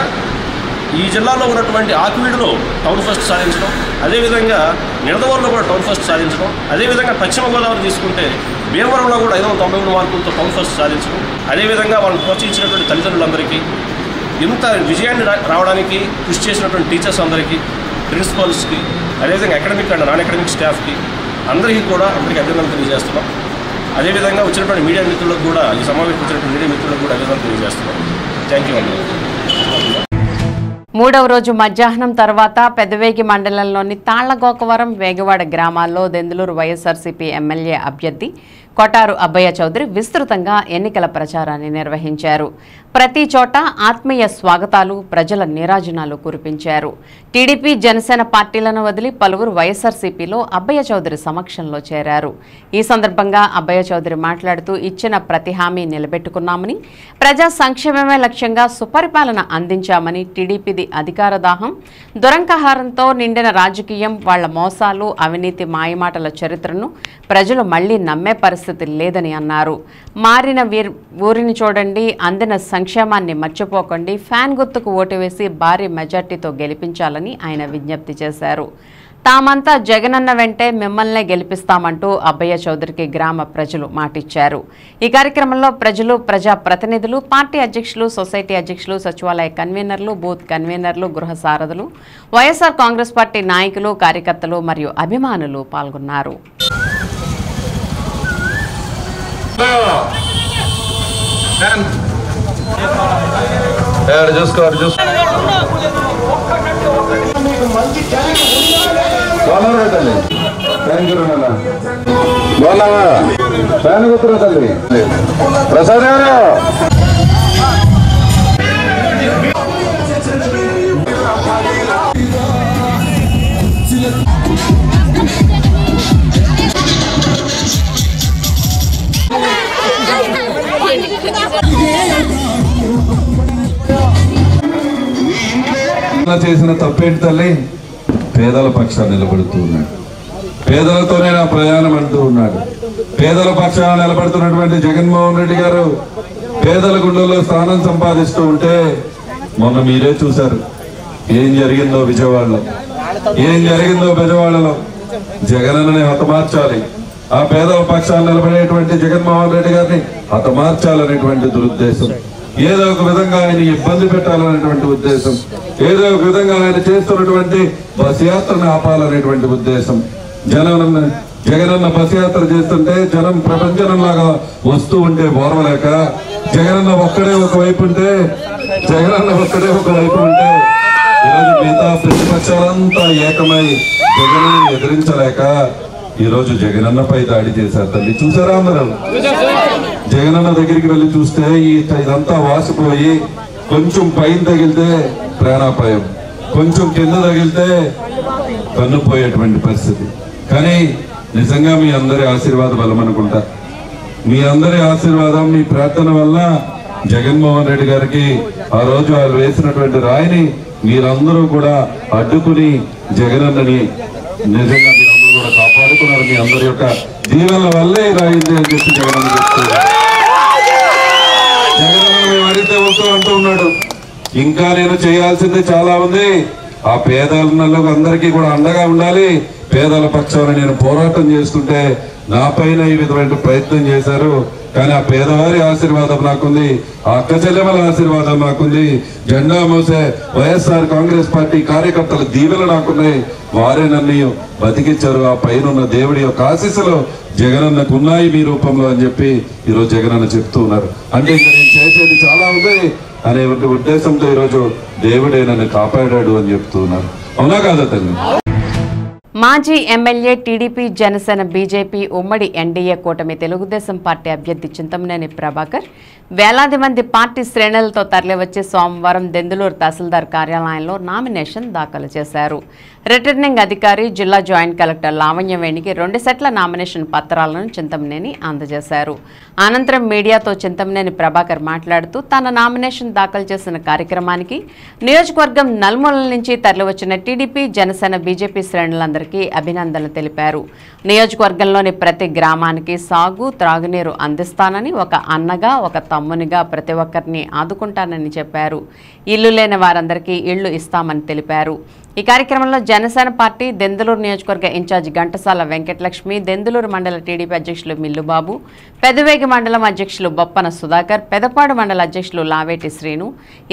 ఈ జిల్లాలో ఉన్నటువంటి ఆకువీడులో టౌన్ ఫస్ట్ సాధించడం. అదేవిధంగా నిడదవోలులో కూడా టౌన్ ఫస్ట్ సాధించడం. అదేవిధంగా పశ్చిమ గోదావరి తీసుకుంటే భీమవరంలో కూడా 593 మార్కులతో టౌన్ ఫస్ట్ సాధించడం. అదేవిధంగా వాళ్ళని ప్రోత్సహించినటువంటి తల్లిదండ్రులందరికీ, ఇంత విజయాన్ని రావడానికి కృషి చేసినటువంటి టీచర్స్ అందరికీ, ప్రిన్సిపల్స్కి, అదేవిధంగా అకాడమిక్ అండ్ నాన్ అకాడమిక్ స్టాఫ్కి అందరికీ అభినందనలు తెలియజేస్తున్నాం. అదేవిధంగా వచ్చినటువంటి మీడియా మిత్రులకు కూడా, ఈ సమావేశం వచ్చినటువంటి మీడియా మిత్రులకు కూడా అభినందనలు తెలియజేస్తున్నాం. థ్యాంక్ యూ అండి. మూడవ రోజు మధ్యాహ్నం తర్వాత పెదవేగి మండలంలోని తాళ్లగోకవరం, వేగవాడ గ్రామాల్లో దెందులూరు వైఎస్ఆర్సీపీ ఎమ్మెల్యే అభ్యర్థి కొటారు అబ్బయ్య చౌదరి విస్తృతంగా ఎన్నికల ప్రచారాన్ని నిర్వహించారు. ప్రతి చోట ఆత్మీయ స్వాగతాలు, ప్రజల నీరాజనాలు కురిపించారు. టీడీపీ, జనసేన పార్టీలను వదిలి పలువురు వైఎస్ఆర్సీపీలో అబ్బయ్య చౌదరి సమక్షంలో చేరారు. ఈ సందర్భంగా అబ్బయ్య చౌదరి మాట్లాడుతూ ఇచ్చిన ప్రతి హామీ నిలబెట్టుకున్నామని, ప్రజా సంక్షేమమే లక్ష్యంగా సుపరిపాలన అందించామని, టీడీపీది అధికార దాహం, దురంకహారంతో నిండిన రాజకీయం, వాళ్ల మోసాలు, అవినీతి, మాయమాటల చరిత్రను ప్రజలు మళ్లీ నమ్మే పరిస్థితి లేదని అన్నారు. మారిన ఊరిని చూడండి, అందిన సంక్షేమాన్ని మర్చిపోకండి, ఫ్యాన్ గుర్తుకు ఓటు వేసి భారీ మెజార్టీతో గెలిపించాలని ఆయన విజ్ఞప్తి చేశారు. తామంతా జగనన్న వెంటే మిమ్మల్నే గెలిపిస్తామంటూ అబ్బయ్య చౌదరికి గ్రామ ప్రజలు మాటిచ్చారు. ఈ కార్యక్రమంలో ప్రజలు, ప్రజా ప్రతినిధులు, పార్టీ అధ్యక్షులు, సొసైటీ అధ్యక్షులు, సచివాలయ కన్వీనర్లు, బూత్ కన్వీనర్లు, గృహ సారథులు, వైఎస్ఆర్ కాంగ్రెస్ పార్టీ నాయకులు, కార్యకర్తలు మరియు అభిమానులు పాల్గొన్నారు. ప్రసాద్ గారు చేసిన తప్పేంటి తల్లి? పేదల పక్షాన్ని నిలబడుతూ ఉన్నాడు. పేదలతోనే నా ప్రయాణం అంటూ ఉన్నాడు. పేదల పక్షాన నిలబడుతున్నటువంటి జగన్మోహన్ రెడ్డి గారు పేదల గుండెల్లో స్థానం సంపాదిస్తూ ఉంటే మొన్న మీరే చూశారు ఏం జరిగిందో విజయవాడలో, ఏం జరిగిందో బెజవాడలో. జగనన్నని హతమార్చాలి, ఆ పేదల పక్షాన్ని నిలబడేటువంటి జగన్మోహన్ రెడ్డి గారిని హతమార్చాలనేటువంటి దురుద్దేశం, ఏదో ఒక విధంగా ఆయన ఇబ్బంది పెట్టాలనేటువంటి ఉద్దేశం, ఏదో ఒక విధంగా ఆయన చేస్తున్నటువంటి బస్ యాత్రను ఆపాలనేటువంటి ఉద్దేశం. జగనన్న బస్ యాత్ర చేస్తుంటే జనం ప్రపంచంలాగా వస్తూ ఉంటే ఓర్వలేక జగనన్న ఒక్కడే ఒకవైపు ఉంటే ఈరోజు మిగతా ప్రతిపక్షాలంతా ఏకమై జగనన్న ఎదిరించలేక ఈరోజు జగనన్నపై దాడి చేశారు. తల్లి చూసారా అందరూ? జగనన్న దగ్గరికి వెళ్ళి చూస్తే ఇదంతా వాసిపోయి కొంచెం పైన తగిలితే ప్రాణాపాయం, కొంచెం కింద తగిలితే కన్నుపోయేటువంటి పరిస్థితి. కానీ నిజంగా మీ అందరి ఆశీర్వాద బలం అనుకుంటా. మీ అందరి ఆశీర్వాదం, మీ ప్రార్థన వల్ల జగన్మోహన్ రెడ్డి గారికి ఆ రోజు వాళ్ళు వేసినటువంటి రాయిని మీరందరూ కూడా అడ్డుకుని జగనన్నని నిజంగా మీరందరూ కూడా కాపాడుకున్నారు. మీ అందరి యొక్క దీవెనల వల్లే రాయింది అని చెప్పి జగనన్న చెప్తున్నారు. జగనన్న మేము అడిగితే అంటూ ఉన్నాడు, ఇంకా నేను చేయాల్సింది చాలా ఉంది. ఆ పేదలకు అందరికీ కూడా అండగా ఉండాలి. పేదల పక్షాన నేను పోరాటం చేస్తుంటే నా పైన ఈ విధమైన ప్రయత్నం చేశారు. కానీ ఆ పేదవారి ఆశీర్వాదం నాకుంది, ఆ అక్క చెల్లెమల ఆశీర్వాదం నాకుంది, జెండా మోసే వైఎస్ఆర్ కాంగ్రెస్ పార్టీ కార్యకర్తల దీవెలు నాకున్నాయి. వారే నన్ను బతికించారు. ఆ పైన ఉన్న దేవుడి యొక్క ఆశీస్సులు జగనన్నకు ఉన్నాయి మీ రూపంలో అని చెప్పి ఈరోజు జగనన్న చెప్తూ ఉన్నారు. అంటే ఇంకా నేను చేసేది చాలా ఉంది అనే ఉద్దేశంతో ఈరోజు దేవుడే నన్ను కాపాడాడు అని చెప్తూ ఉన్నారు. అవునా కాదా తల్లి? మాజీ ఎమ్మెల్యే టీడీపీ జనసేన బీజేపీ ఉమ్మడి ఎన్డీఏ కూటమి తెలుగుదేశం పార్టీ అభ్యర్థి చింతమనేని ప్రభాకర్ వేలాది మంది పార్టీ శ్రేణులతో తరలివచ్చి సోమవారం దెందులూరు తహసీల్దార్ కార్యాలయంలో నామినేషన్ దాఖలు చేశారు. రిటర్నింగ్ అధికారి జిల్లా జాయింట్ కలెక్టర్ లావణ్యవేణికి 2 సెట్ల నామినేషన్ పత్రాలను చింతమనేని అందజేశారు. అనంతరం మీడియాతో చింతమనేని ప్రభాకర్ మాట్లాడుతూ తన నామినేషన్ దాఖలు చేసిన కార్యక్రమానికి నియోజకవర్గం నలుమూలల నుంచి తరలివచ్చిన టీడీపీ జనసేన బీజేపీ శ్రేణులందరికీ అభినందనలు తెలిపారు. నియోజకవర్గంలోని ప్రతి గ్రామానికి సాగు త్రాగునీరు అందిస్తానని, ఒక అన్నగా ఒక తమ్మునిగా ప్రతి ఒక్కరిని ఆదుకుంటానని చెప్పారు. ఇల్లు లేని వారందరికీ ఇళ్లు ఇస్తామని తెలిపారు. ఈ కార్యక్రమంలో జనసేన పార్టీ దెందులూరు నియోజకవర్గ ఇన్ఛార్జి ఘంటసాల వెంకటలక్ష్మి, దెందులూరు మండల టీడీపీ అధ్యక్షులు మిల్లుబాబు, పెదవేగి మండలం అధ్యక్షులు బొప్పన సుధాకర్, పెదపాడు మండల అధ్యక్షులు లావేటి శ్రీను,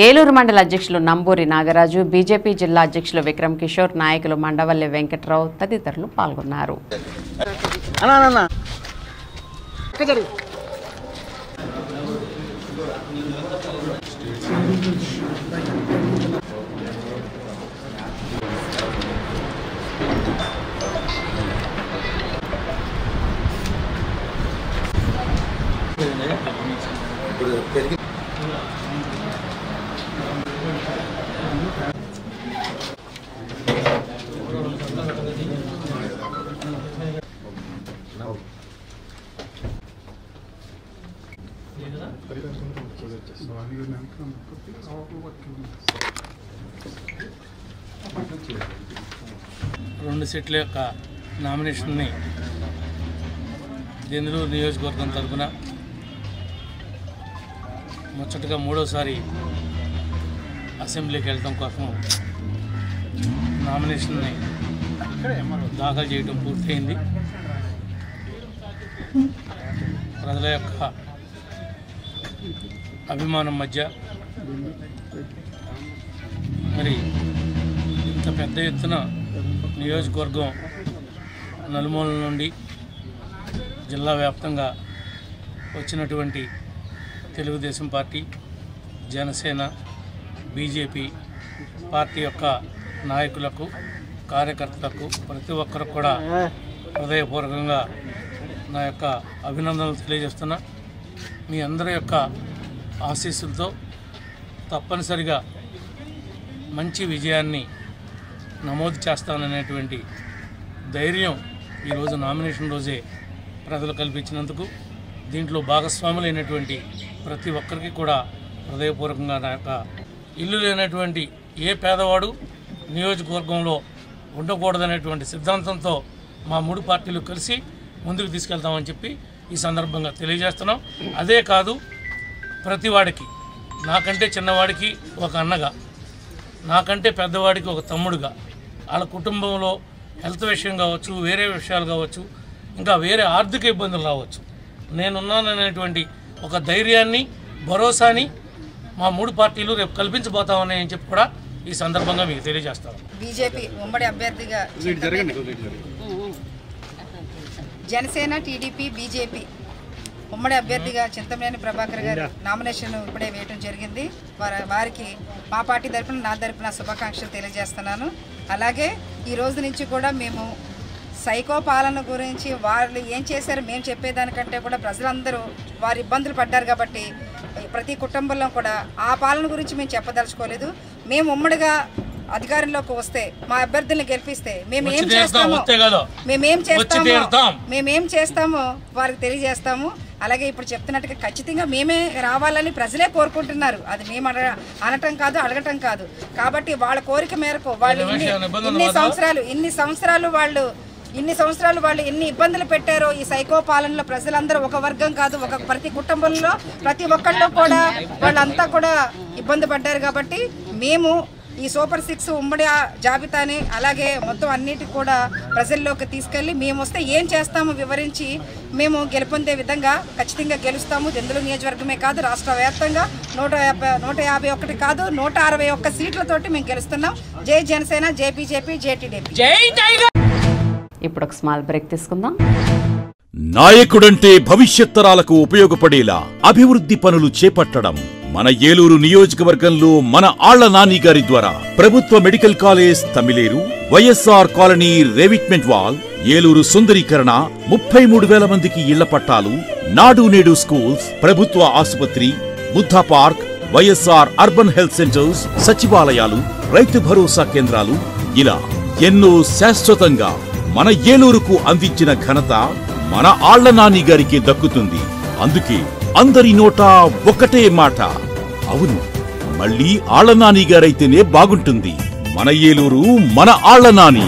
ఏలూరు మండల అధ్యక్షులు నంబూరి నాగరాజు, బీజేపీ జిల్లా అధ్యక్షులు విక్రమ్ కిషోర్, నాయకులు మండవల్లి వెంకట్రావు తదితరులు పాల్గొన్నారు. రెండు సెట్ల యొక్క నామినేషన్ని దెందులూరు నియోజకవర్గం తరఫున ముచ్చటగా 3వసారి అసెంబ్లీకి వెళ్ళడం కోసం నామినేషన్ని దాఖలు చేయడం పూర్తయింది. ప్రజల యొక్క అభిమానం మధ్య మరి ఇంత పెద్ద ఎత్తున నియోజకవర్గం నలుమూలల నుండి జిల్లా వ్యాప్తంగా వచ్చినటువంటి Telugu Desam party, Janasena, BJP party యొక్క నాయకులకు, కార్యకర్తలకు ప్రతి ఒక్కరు కూడా హృదయపూర్వకంగా నా యొక్క అభినందనలు తెలియజేస్తున్నా. మీ అందరి యొక్క ఆశీస్సులతో తప్పనిసరిగా మంచి విజయాన్ని నమోదు చేస్తాననేటువంటి ధైర్యం ఈరోజు నామినేషన్ రోజే ప్రజలు కల్పించినందుకు, దీంట్లో భాగస్వాములైనటువంటి ప్రతి ఒక్కరికి కూడా హృదయపూర్వకంగా నా యొక్క ఇల్లు లేనటువంటి ఏ పేదవాడు నియోజకవర్గంలో ఉండకూడదనేటువంటి సిద్ధాంతంతో మా 3 పార్టీలు కలిసి ముందుకు తీసుకెళ్తామని చెప్పి ఈ సందర్భంగా తెలియజేస్తున్నాం. అదే కాదు, ప్రతివాడికి, నాకంటే చిన్నవాడికి ఒక అన్నగా, నాకంటే పెద్దవాడికి ఒక తమ్ముడుగా, వాళ్ళ కుటుంబంలో హెల్త్ విషయం కావచ్చు, వేరే విషయాలు కావచ్చు, ఇంకా వేరే ఆర్థిక ఇబ్బందులు రావచ్చు, నేనున్నాననేటువంటి ఒక ధైర్యాన్ని, భరోసాని మా 3 పార్టీలు రేపు కల్పించబోతామని అని చెప్పి కూడా ఈ సందర్భంగా మీకు తెలియజేస్తాను. బీజేపీ ఉమ్మడి అభ్యర్థిగా జనసేన, టీడీపీ, బీజేపీ ఉమ్మడి అభ్యర్థిగా చింతమనేని ప్రభాకర్ గారు నామినేషన్ ఇప్పుడే వేయడం జరిగింది. వారికి మా పార్టీ తరఫున, నా తరఫున శుభాకాంక్షలు తెలియజేస్తున్నాను. అలాగే ఈ రోజు నుంచి కూడా మేము సైకో పాలన గురించి, వాళ్ళు ఏం చేశారో మేము చెప్పేదానికంటే కూడా ప్రజలందరూ వారి ఇబ్బందులు పడ్డారు కాబట్టి ప్రతి కుటుంబంలో కూడా ఆ పాలన గురించి మేము చెప్పదలుచుకోలేదు. మేము ఉమ్మడిగా అధికారంలోకి వస్తే, మా అభ్యర్థుల్ని గెలిపిస్తే మేమేం చేస్తామో వారికి తెలియజేస్తాము. అలాగే ఇప్పుడు చెప్తున్నట్టుగా ఖచ్చితంగా మేమే రావాలని ప్రజలే కోరుకుంటున్నారు. అది మేము అనటం కాదు, అడగటం కాదు. కాబట్టి వాళ్ళ కోరిక మేరకు వాళ్ళు ఇన్ని సంవత్సరాలు వాళ్ళు ఎన్ని ఇబ్బందులు పెట్టారో ఈ సైకో పాలనలో ప్రజలందరూ ఒక వర్గం కాదు, ప్రతి కుటుంబంలో ప్రతి ఒక్కళ్ళు కూడా వాళ్ళంతా కూడా ఇబ్బంది పడ్డారు. కాబట్టి మేము ఈ సూపర్ 6 ఉమ్మడి జాబితాని అలాగే మొత్తం అన్నిటి కూడా ప్రజల్లోకి తీసుకెళ్ళి మేము వస్తే ఏం చేస్తామో వివరించి మేము గెలుపొందే విధంగా ఖచ్చితంగా గెలుస్తాము. దెందులూరు నియోజకవర్గమే కాదు, రాష్ట్ర వ్యాప్తంగా 151 కాదు 161 సీట్లతోటి మేము గెలుస్తున్నాం. జై జనసేన, జై బీజేపీ, జై టీడీపీ. ఇప్పుడు ఒక స్మాల్ బ్రేక్ తీసుకుందాం. నాయకుడంటే భవిష్యత్ తరాలకు ఉపయోగపడేలా అభివృద్ధి పనులు చేపట్టడం. మన ఏలూరు నియోజకవర్గంలో మన ఆళ్ల నాని గారి ద్వారా ప్రభుత్వ medical college Tammileru, YSR colony revetment wall, Eluru సుందరీకరణ, 33,000 మందికి ఇళ్ల పట్టాలు, నాడు నేడు స్కూల్స్, ప్రభుత్వ ఆసుపత్రి, Buddha park, YSR urban health centres, సచివాలయాలు, రైతు భరోసా కేంద్రాలు, ఇలా ఎన్నో శాశ్వతంగా మన ఏలూరుకు అందించిన ఘనత మన ఆళ్ల నాని గారికి దక్కుతుంది. అందుకే అందరి నోటా ఒకటే మాట, అవును మళ్ళీ ఆళ్ల నాని గారైతేనే బాగుంటుంది. మన ఏలూరు, మన ఆళ్ల నాని.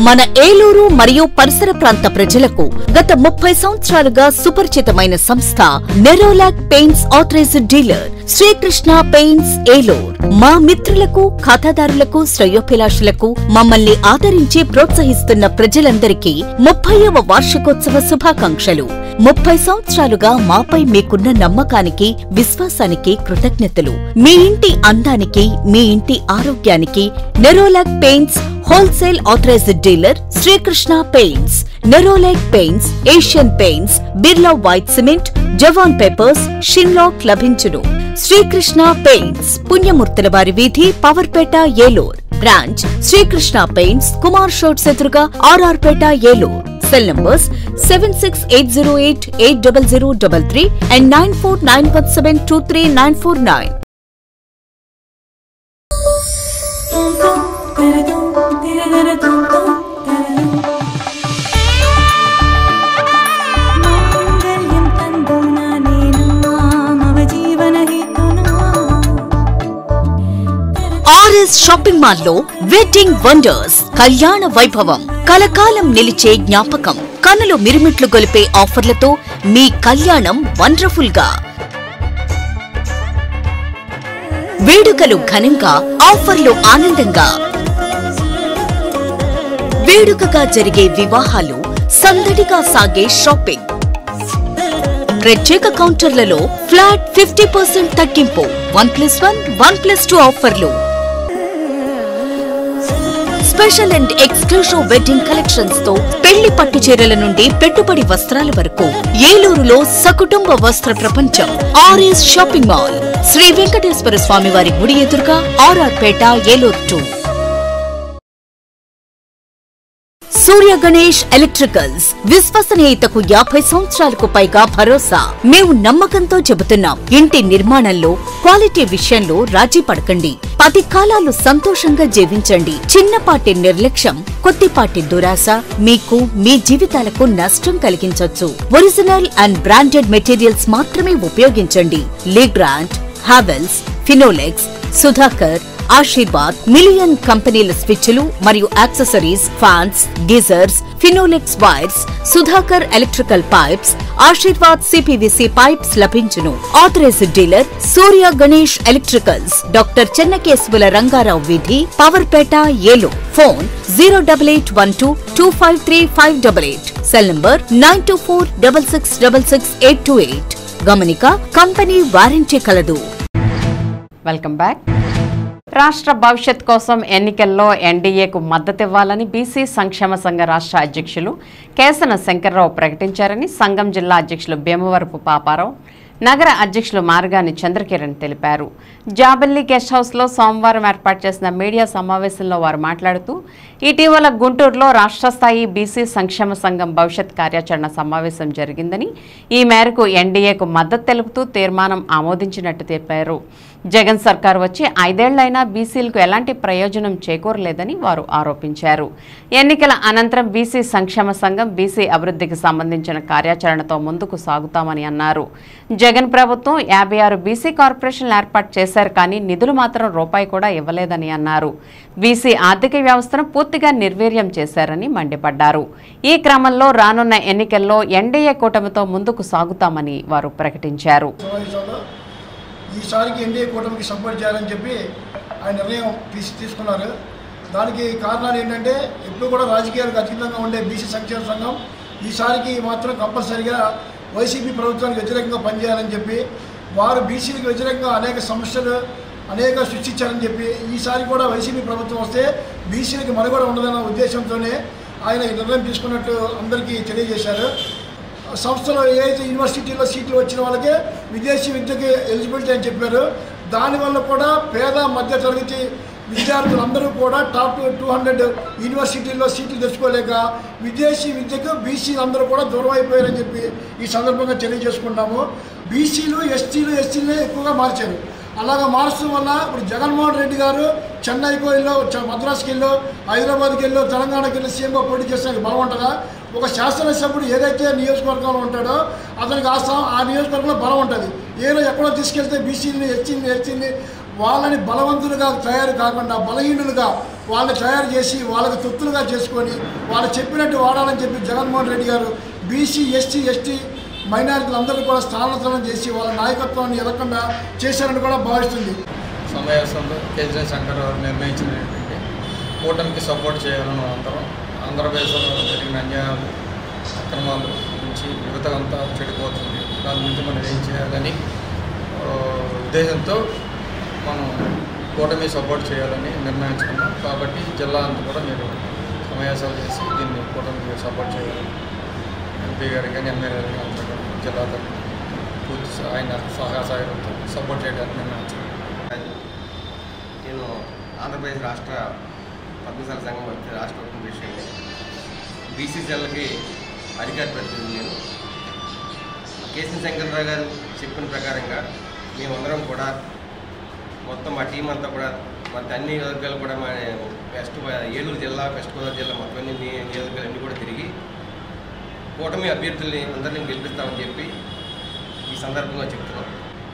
మన ఏలూరు మరియు పరిసర ప్రాంత ప్రజలకు గత 30 సంవత్సరాలుగా సుపరిచితమైన సంస్థ Nerolac paints authorised dealer Srikrishna paints Eluru. మా మిత్రులకు, ఖాతాదారులకు, శ్రేయోభిలాషులకు మమ్మల్ని ఆదరించి ప్రోత్సహిస్తున్న ప్రజలందరికీ 30వ వార్షికోత్సవ శుభాకాంక్షలు. 30 సంవత్సరాలుగా మాపై మీకున్న నమ్మకానికి, విశ్వాసానికి కృతజ్ఞతలు. మీ ఇంటి అందానికి, మీ ఇంటి ఆరోగ్యానికి Nerolac paints wholesale authorised dealer Srikrishna paints. Nerolac paints, Asian paints, Birla white cement, Jawan papers, Sheenlac లభించును. శ్రీకృష్ణ పెయింట్స్, పుణ్యమూర్తుల వారి వీధి, పవర్పేట, ఏలూరు. బ్రాంచ్ శ్రీకృష్ణ పెయింట్స్, కుమార్ షోట్స్ ఎదురుగా, RR Pet, Eluru. Cell numbers 7680880033 and 9491723949. RS shopping mall లో వెడ్డింగ్ వండర్స్, కళ్యాణ వైభవం, కలకాలం నిలిచే జ్ఞాపకం, కనులు మిరుమిట్లు గొలిపే ఆఫర్లతో మీ కళ్యాణం వండర్ఫుల్ గా. వేడుకలు ఘనంగా, ఆఫర్లు ఆనందంగా. వేడుకగా జరిగే వివాహాలు, సందడిగా సాగే షాపింగ్. ప్రత్యేక కౌంటర్లలో ఫ్లాట్ 50% తగ్గింపు, 1+1, 1+2 ఆఫర్లు. Special and exclusive wedding collections తో పెళ్లి పట్టు చీరల నుండి పెట్టుబడి వస్త్రాల వరకు ఏలూరులో సకుటుంబ వస్త్ర ప్రపంచం RS shopping mall. Sri Venkateswara Swamy వారి గుడి ఎదురుగా, ఆర్ఆర్ పేట, ఏలూరు 2. సూర్య గణేష్ ఎలక్ట్రికల్స్, విశ్వసనీయతకు 50 సంవత్సరాలకు పైగా భరోసా. మేము నమ్మకంతో చెబుతున్నాం, ఇంటి నిర్మాణంలో క్వాలిటీ విషయంలో రాజీ పడకండి. 10 కాలాలు సంతోషంగా జీవించండి. చిన్నపాటి నిర్లక్ష్యం, కొద్దిపాటి దురాశ మీకు మీ జీవితాలకు నష్టం కలిగించొచ్చు. ఒరిజినల్ అండ్ బ్రాండెడ్ మెటీరియల్స్ మాత్రమే ఉపయోగించండి. Legrand, Havells, Finolex, Sudhakar, Ashirvad, million కంపెనీల స్విచ్లు మరియు accessories, fans, geysers, Finolex wires, Sudhakar electrical pipes, Ashirvad CPVC pipes లభించును. Authorised dealer Surya Ganesh electricals, doctor చెన్నకేశవుల రంగారావు వీధి, Powerpet, Eluru. Phone 08812253588. Cell number 9246666828. గమనిక, కంపెనీ వారంటీ కలదు. Welcome back. రాష్ట్ర భవిష్యత్ కోసం ఎన్నికల్లో ఎన్డీఏకు మద్దతివ్వాలని బీసీ సంక్షేమ సంఘ రాష్ట్ర అధ్యక్షులు కేసన శంకర్రావు ప్రకటించారని సంఘం జిల్లా అధ్యక్షులు భీమవరపు పాపారావు నగర అధ్యక్షులు మార్గాని చంద్రకిరణ్ తెలిపారు. జాబెల్లి గెస్ట్ హౌస్లో సోమవారం ఏర్పాటు చేసిన మీడియా సమావేశంలో వారు మాట్లాడుతూ ఇటీవల గుంటూరులో రాష్ట్ర స్థాయి బీసీ సంక్షేమ సంఘం భవిష్యత్ కార్యాచరణ సమావేశం జరిగిందని, ఈ మేరకు ఎన్డీఏకు మద్దతు తెలుపుతూ తీర్మానం ఆమోదించినట్టు తెలిపారు. జగన్ సర్కార్ వచ్చి 5 ఏళ్లైనా బీసీలకు ఎలాంటి ప్రయోజనం చేకూరలేదని వారు ఆరోపించారు. ఎన్నికల అనంతరం బీసీ సంక్షేమ సంఘం బీసీ అభివృద్ధికి సంబంధించిన కార్యాచరణతో ముందుకు సాగుతామని అన్నారు. జగన్ ప్రభుత్వం 56 బీసీ కార్పొరేషన్లు ఏర్పాటు చేశారు, కానీ నిధులు మాత్రం రూపాయి కూడా ఇవ్వలేదని అన్నారు. బీసీ ఆర్థిక వ్యవస్థను పూర్తిగా నిర్వీర్యం చేశారని మండిపడ్డారు. ఈ క్రమంలో రానున్న ఎన్నికల్లో ఎన్డీఏ కూటమితో ముందుకు సాగుతామని వారు ప్రకటించారు. ఈసారికి ఎన్డీఏ కూటమికి సపోర్ట్ చేయాలని చెప్పి ఆయన నిర్ణయం తీసుకున్నారు. దానికి కారణాలు ఏంటంటే ఎప్పుడు కూడా రాజకీయాలకు అతీతంగా ఉండే బీసీ సంక్షేమ సంఘం ఈసారికి మాత్రం కంపల్సరిగా వైసీపీ ప్రభుత్వానికి వ్యతిరేకంగా పనిచేయాలని చెప్పి, వారు బీసీలకు వ్యతిరేకంగా అనేక సమస్యలు సృష్టించారని చెప్పి, ఈసారి కూడా వైసీపీ ప్రభుత్వం వస్తే బీసీలకు మనుగడ ఉండదన్న ఉద్దేశంతోనే ఆయన ఈ నిర్ణయం తీసుకున్నట్టు అందరికీ తెలియజేశారు. సంస్థలో ఏదైతే యూనివర్సిటీలో సీట్లు వచ్చిన వాళ్ళకే విదేశీ విద్యకి ఎలిజిబిలిటీ అని చెప్పారు. దానివల్ల కూడా పేద మధ్య తరగతి విద్యార్థులందరూ కూడా టాప్ 200 యూనివర్సిటీల్లో సీట్లు తెచ్చుకోలేక విదేశీ విద్యకు బీసీలు అందరూ కూడా దూరం అయిపోయారని చెప్పి ఈ సందర్భంగా తెలియజేసుకుంటాము. బీసీలు ఎస్సీలనే ఎక్కువగా మార్చారు. అలాగా మార్చడం వల్ల ఇప్పుడు జగన్మోహన్ రెడ్డి గారు చెన్నైకి వెళ్ళో, మద్రాసుకి వెళ్ళో, హైదరాబాద్కి వెళ్ళో, తెలంగాణకి వెళ్ళి సీఎంగా పోటీ చేసడానికి బలం ఉంటుందా? ఒక శాసనసభ్యుడు ఏదైతే నియోజకవర్గంలో ఉంటాడో అతనికి ఆ నియోజకవర్గంలో బలం ఉంటుంది. ఎక్కడో తీసుకెళ్తే బీసీని ఎస్సీని వాళ్ళని బలవంతులుగా తయారు కాకుండా బలహీనులుగా వాళ్ళని తయారు చేసి వాళ్ళకి తొత్తులుగా చేసుకొని వాళ్ళు చెప్పినట్టు వాడాలని చెప్పి జగన్మోహన్ రెడ్డి గారు బీసీ ఎస్టీ మైనారిటీలందరినీ కూడా స్థానాంతరం చేసి వాళ్ళ నాయకత్వాన్ని ఎదగకుండా చేశారని కూడా భావిస్తుంది. సమావేశంలో కేసీఆర్ శంకర్ నిర్ణయించిన ఏంటంటే కూటమికి సపోర్ట్ చేయాలని అందరం ఆంధ్రప్రదేశ్లో జరిగిన అన్యాయాలు అక్రమాలు నుంచి యువత అంతా చెడిపోతుంది, దాని నుంచి మనం ఏం చేయాలని ఉద్దేశంతో మనం కూటమి సపోర్ట్ చేయాలని నిర్ణయించుకున్నాం. కాబట్టి జిల్లా అంతా కూడా మీరు సమావేశాలు చేసి దీన్ని కూటమికి సపోర్ట్ చేయాలని ఎంపీ గారు కానీ ఎమ్మెల్యే గారు అంతా కూడా జిల్లా పూర్తి ఆయన సహాయంతో సపోర్ట్ చేయడానికి నిర్ణయించుకున్నాం. నేను ఆంధ్రప్రదేశ్ రాష్ట్ర పద్మశాల సంఘం రాష్ట్ర విషయంలో బీసీసీఎల్కి అధికారి ప్రతినిధి నేను. కేసీఆర్ శంకర్రావు గారు చెప్పిన ప్రకారంగా మేమందరం కూడా మొత్తం మా టీం అంతా కూడా మొత్తం అన్ని నియోజకవర్గాలు కూడా మా ఏలూరు జిల్లా, వెస్ట్ గోదావరి జిల్లా మొత్తం అన్ని నియోజకవర్గాలన్నీ కూడా తిరిగి కూటమి అభ్యర్థుల్ని అందరినీ గెలిపిస్తామని చెప్పి ఈ సందర్భంగా చెప్తున్నాం.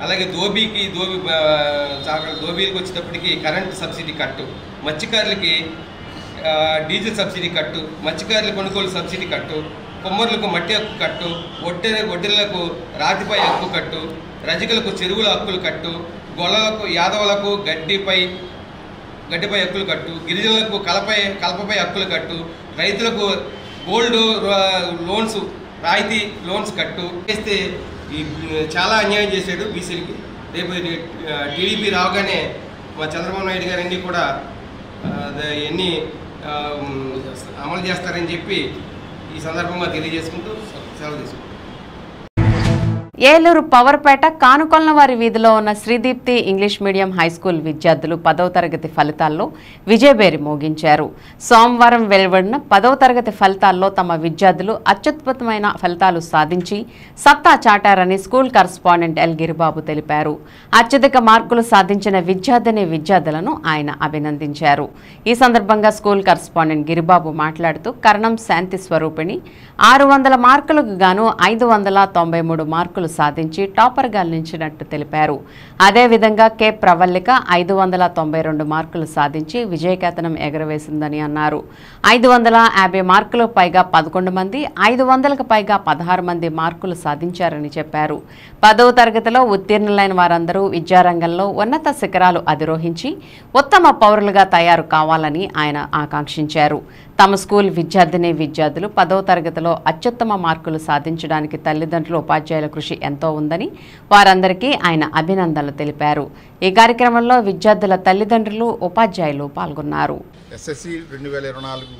అలాగే దోబీలకు వచ్చేటప్పటికి కరెంటు సబ్సిడీ కట్టు, మత్స్యకారులకి డీజిల్ సబ్సిడీ కట్టు, మత్స్యకారుల కొనుగోలు సబ్సిడీ కట్టు, కొమ్మరులకు మట్టి హక్కు కట్టు, ఒడ్డెలకు రాతిపై హక్కు కట్టు, రజకులకు చెరువుల హక్కులు కట్టు, గొల్లలకు యాదవులకు గడ్డిపై హక్కులు కట్టు, గిరిజనులకు కలపపై హక్కులు కట్టు, రైతులకు గోల్డ్ లోన్స్ రాయితీ లోన్స్ కట్టు చేస్తే ఈ చాలా అన్యాయం చేశాడు బీసీలకి. రేపు టీడీపీ రావగానే మా చంద్రబాబు నాయుడు గారు అన్నీ కూడా ఎన్ని అమలు చేస్తారని చెప్పి ఈ సందర్భంగా తెలియజేసుకుంటూ సెలవు తీసుకుంటాం. ఏలూరు పవర్పేట కానుకొల్లవారి వీధిలో ఉన్న శ్రీదీప్తి ఇంగ్లీష్ మీడియం హైస్కూల్ విద్యార్థులు 10వ తరగతి ఫలితాల్లో విజయభేరి మోగించారు. సోమవారం వెలువడిన 10వ తరగతి ఫలితాల్లో తమ విద్యార్థులు అత్యద్భుతమైన ఫలితాలు సాధించి సత్తా చాటారని స్కూల్ కరస్పాండెంట్ ఎల్ గిరిబాబు తెలిపారు. అత్యధిక మార్కులు సాధించిన విద్యార్థులను ఆయన అభినందించారు. ఈ సందర్భంగా స్కూల్ కరస్పాండెంట్ గిరిబాబు మాట్లాడుతూ కరణం శాంతి స్వరూపిణి 600 మార్కులకు గాను 593 మార్కులు సాధించి టాపర్గా నిలిచినట్టు తెలిపారు. అదేవిధంగా కె ప్రవల్లిక 592 మార్కులు సాధించి విజయకేతనం ఎగరవేసిందని అన్నారు. 550 మార్కులకు పైగా 11 మంది, 500కు పైగా 16 మంది మార్కులు సాధించారని చెప్పారు. 10వ తరగతిలో ఉత్తీర్ణులైన వారందరూ విద్యారంగంలో ఉన్నత శిఖరాలు అధిరోహించి ఉత్తమ పౌరులుగా తయారు కావాలని ఆయన ఆకాంక్షించారు. తమ స్కూల్ విద్యార్థులు 10వ తరగతిలో అత్యుత్తమ మార్కులు సాధించడానికి తల్లిదండ్రులు, ఉపాధ్యాయుల కృషి ఎంతో ఉందని వారందరికీ ఆయన అభినందనలు తెలిపారు. ఈ కార్యక్రమంలో విద్యార్థుల తల్లిదండ్రులు, ఉపాధ్యాయులు పాల్గొన్నారు. ఎస్ఎస్సి 2024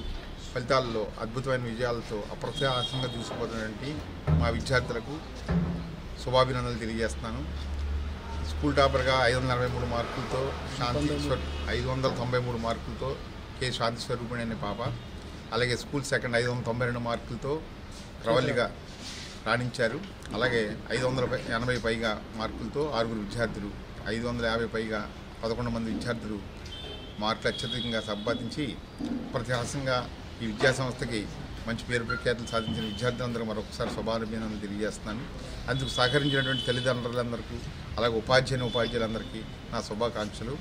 ఫలితాల్లో అద్భుతమైన విజయాలతో అప్రత్యాశంగా దూసుకుపోతున్నటువంటి మా విద్యార్థులకు శుభాభినందనలు తెలియజేస్తున్నాను. స్కూల్ టాపర్గా 543 మార్కులతో శాంతి 593 మార్కులతో కె శాంతి స్వరూపిణి అనే పాప, అలాగే స్కూల్ సెకండ్ 592 మార్కులతో ప్రవల్లిగా రాణించారు. అలాగే 580 పైగా మార్కులతో 6 విద్యార్థులు, 550 పైగా 11 మంది విద్యార్థులు మార్కులు అత్యధికంగా సంపాదించి ప్రతిహాసంగా ఈ విద్యాసంస్థకి మంచి పేరు ప్రఖ్యాతులు సాధించిన విద్యార్థులందరూ మరొకసారి శుభాభినందనలు తెలియజేస్తున్నాను. అందుకు సహకరించినటువంటి తల్లిదండ్రులందరికీ అలాగే ఉపాధ్యాయులందరికీ నా శుభాకాంక్షలు.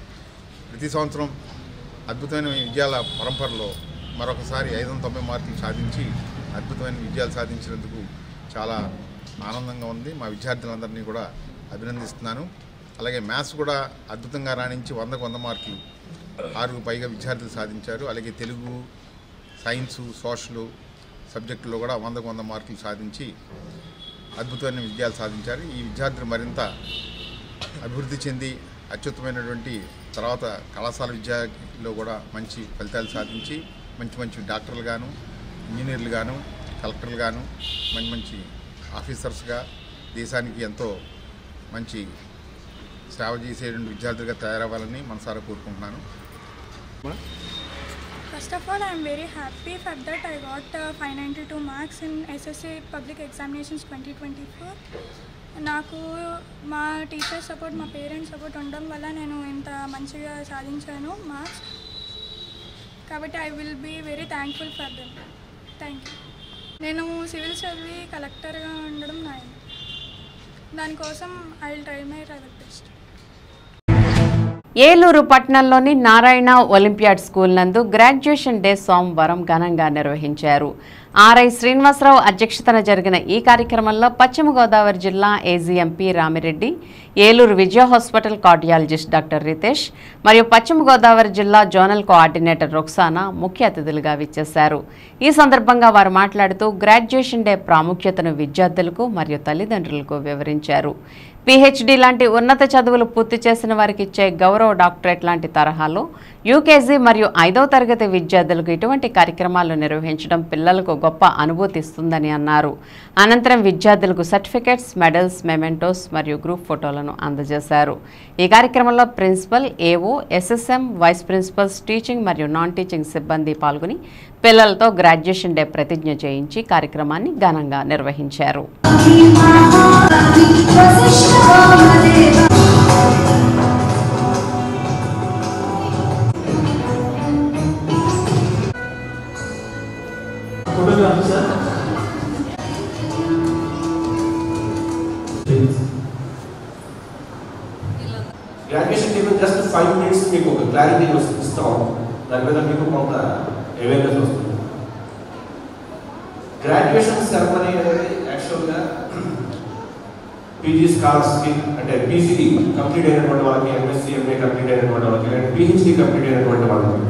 ప్రతి సంవత్సరం అద్భుతమైన విజయాల పరంపరలో మరొకసారి 590 మార్కులు సాధించి అద్భుతమైన విజయాలు సాధించినందుకు చాలా ఆనందంగా ఉంది. మా విద్యార్థులందరినీ కూడా అభినందిస్తున్నాను. అలాగే మ్యాథ్స్ కూడా అద్భుతంగా రాణించి 100కు 100 మార్కులు 6కు పైగా విద్యార్థులు సాధించారు. అలాగే తెలుగు, సైన్సు, సోషల్ సబ్జెక్టులో కూడా 100కు 100 మార్కులు సాధించి అద్భుతమైన విజయాలు సాధించారు. ఈ విద్యార్థులు మరింత అభివృద్ధి చెంది అత్యుత్తమైనటువంటి తర్వాత కళాశాల విద్యలో కూడా మంచి ఫలితాలు సాధించి మంచి డాక్టర్లు గాను, ఇంజనీర్లు గాను, కలెక్టర్లు గాను, మంచి ఆఫీసర్స్గా దేశానికి ఎంతో మంచి సేవ చేసేటువంటి విద్యార్థులుగా తయారవ్వాలని మనసారా కోరుకుంటున్నాను. First of all, I am very happy for that I got 592 marks in SSC Public Examinations 2024. నాకు మా టీచర్ సపోర్ట్, మా పేరెంట్స్ సపోర్ట్ ఉండడం వల్ల నేను ఇంత మంచిగా సాధించాను మార్క్స్. కాబట్టి I will be very thankful for them. Thank you. నేను సివిల్ చదివి కలెక్టర్గా ఉండడం దానికోసం I will try my best. Eluru పట్టణంలోని నారాయణ ఒలింపియాడ్ స్కూల్ నందు గ్రాడ్యుయేషన్ డే సోమవారం ఘనంగా నిర్వహించారు. ఆర్ఐ శ్రీనివాసరావు అధ్యక్షతన జరిగిన ఈ కార్యక్రమంలో పశ్చిమ గోదావరి జిల్లా ఏజీఎంపీ రామిరెడ్డి, ఏలూరు విజయ హాస్పిటల్ కార్డియాలజిస్ట్ డాక్టర్ రితేష్ మరియు పశ్చిమ గోదావరి జిల్లా జోనల్ కోఆర్డినేటర్ రొక్సానా ముఖ్య అతిథులుగా విచ్చేశారు. ఈ సందర్భంగా వారు మాట్లాడుతూ గ్రాడ్యుయేషన్ డే ప్రాముఖ్యతను విద్యార్థులకు మరియు తల్లిదండ్రులకు వివరించారు. పీహెచ్డీ లాంటి ఉన్నత చదువులు పూర్తి చేసిన వారికి ఇచ్చే గౌరవ డాక్టరేట్ లాంటి తరహాలో యూకేజీ మరియు 5వ తరగతి విద్యార్థులకు ఇటువంటి కార్యక్రమాలు నిర్వహించడం పిల్లలకు గొప్ప అనుభూతి ఇస్తుందని అన్నారు. అనంతరం విద్యార్థులకు సర్టిఫికెట్స్, మెడల్స్, మెమెంటోస్ మరియు గ్రూప్ ఫోటోలను అందజేశారు. ఈ కార్యక్రమంలో principal, AO, SSM, vice principals, teaching మరియు నాన్ టీచింగ్ సిబ్బంది పాల్గొని పిల్లలతో గ్రాడ్యుయేషన్ డే ప్రతిజ్ఞ చేయించి కార్యక్రమాన్ని ఘనంగా నిర్వహించారు. గ్రాడ్యుయేషన్ డే జస్ట్ 5 minutes మీకు ఒక క్లారిటీ ఇస్తాం. దాని మీద మీకు కొంత అవేర్నెస్ వస్తుంది. గ్రాడ్యుయేషన్ సెరమనీ అనేది యాక్చువల్గా పీజీ స్కాలర్స్కి, అంటే పీజీ కంప్లీట్ అయినటువంటి వాళ్ళకి, ఎంఎస్సీ, ఎంఏ కంప్లీట్ అయినటువంటి వాళ్ళకి, లేదా పీహెచ్డీ కంప్లీట్ అయినటువంటి వాళ్ళకి,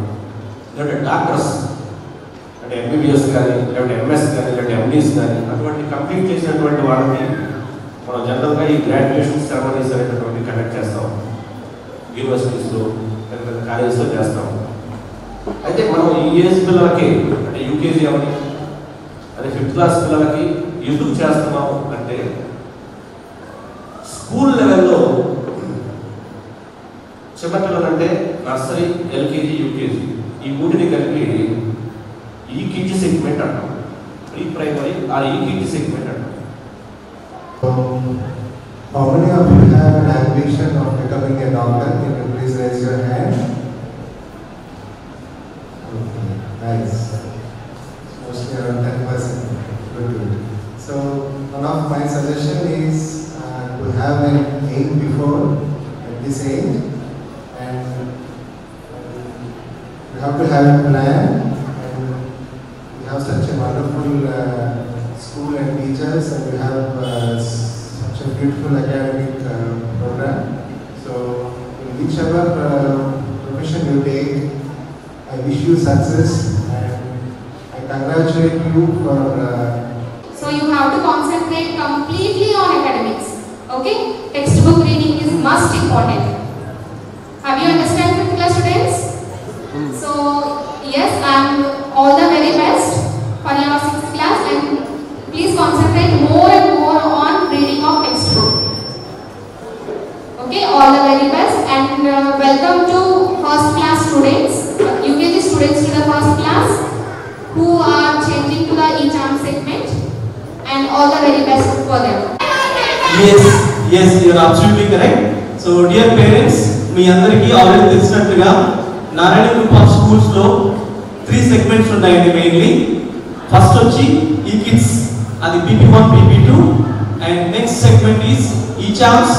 లేదంటే డాక్టర్స్ అంటే ఎంబీబీఎస్ కానీ, లేదంటే ఎంఎస్ కానీ, లేదంటే ఎండీస్ కానీ అటువంటి కంప్లీట్ చేసినటువంటి వాళ్ళకి మనం జనరల్గా ఈ గ్రాడ్యుయేషన్ సెరమనీస్ అనేటటువంటి కండక్ట్ చేస్తాం. యూనివర్సిటీస్లో లేదా కాలేజెస్లో చేస్తాం. అయితే మనం ఈ ఏజ్ పిల్లలకి, అంటే యూకేజీ అవని, అదే 5th క్లాస్ పిల్లలకి ఎందుకు చేస్తున్నాం అంటే స్కూల్ లెవెల్లో చిన్నపిల్లలంటే నర్సరీ, ఎల్కేజీ, యూకేజీ ఈ మూటిని కలిపి ఈకేజీ సెగ్మెంట్ అంటాం. ప్రీ ప్రైమరీ ఆ ఈకేజీ సెగ్మెంట్ అంటాం. How many of you have an ambition of becoming a doctor? Can you please raise your hand? Okay, nice. Mostly around 10%. Good. So one of my suggestion is to have an aim before at this age, and you have to have a plan, and you have such a wonderful school and teachers, and you have such a beautiful academic program. So in whichever profession you take, I wish you success, and I congratulate you for so you have to concentrate completely on academics. Okay, textbook reading is most important. Have you understand 5th class students? So yes, and all the very best for your 6th class, and please concentrate more and more on reading of textbook. welcome to first class students, UKG students to the first class who are changing to the e-charm segment, and all the very best for them. Yes, you are absolutely correct. So dear parents, మీ అందరికీ already తెలిసినట్లుగా Narayana group of schools లో 3 segments ఉంటాయండి mainly. First వచ్చి ఈ kids, అది PP1 PP2, and next segment is e-charms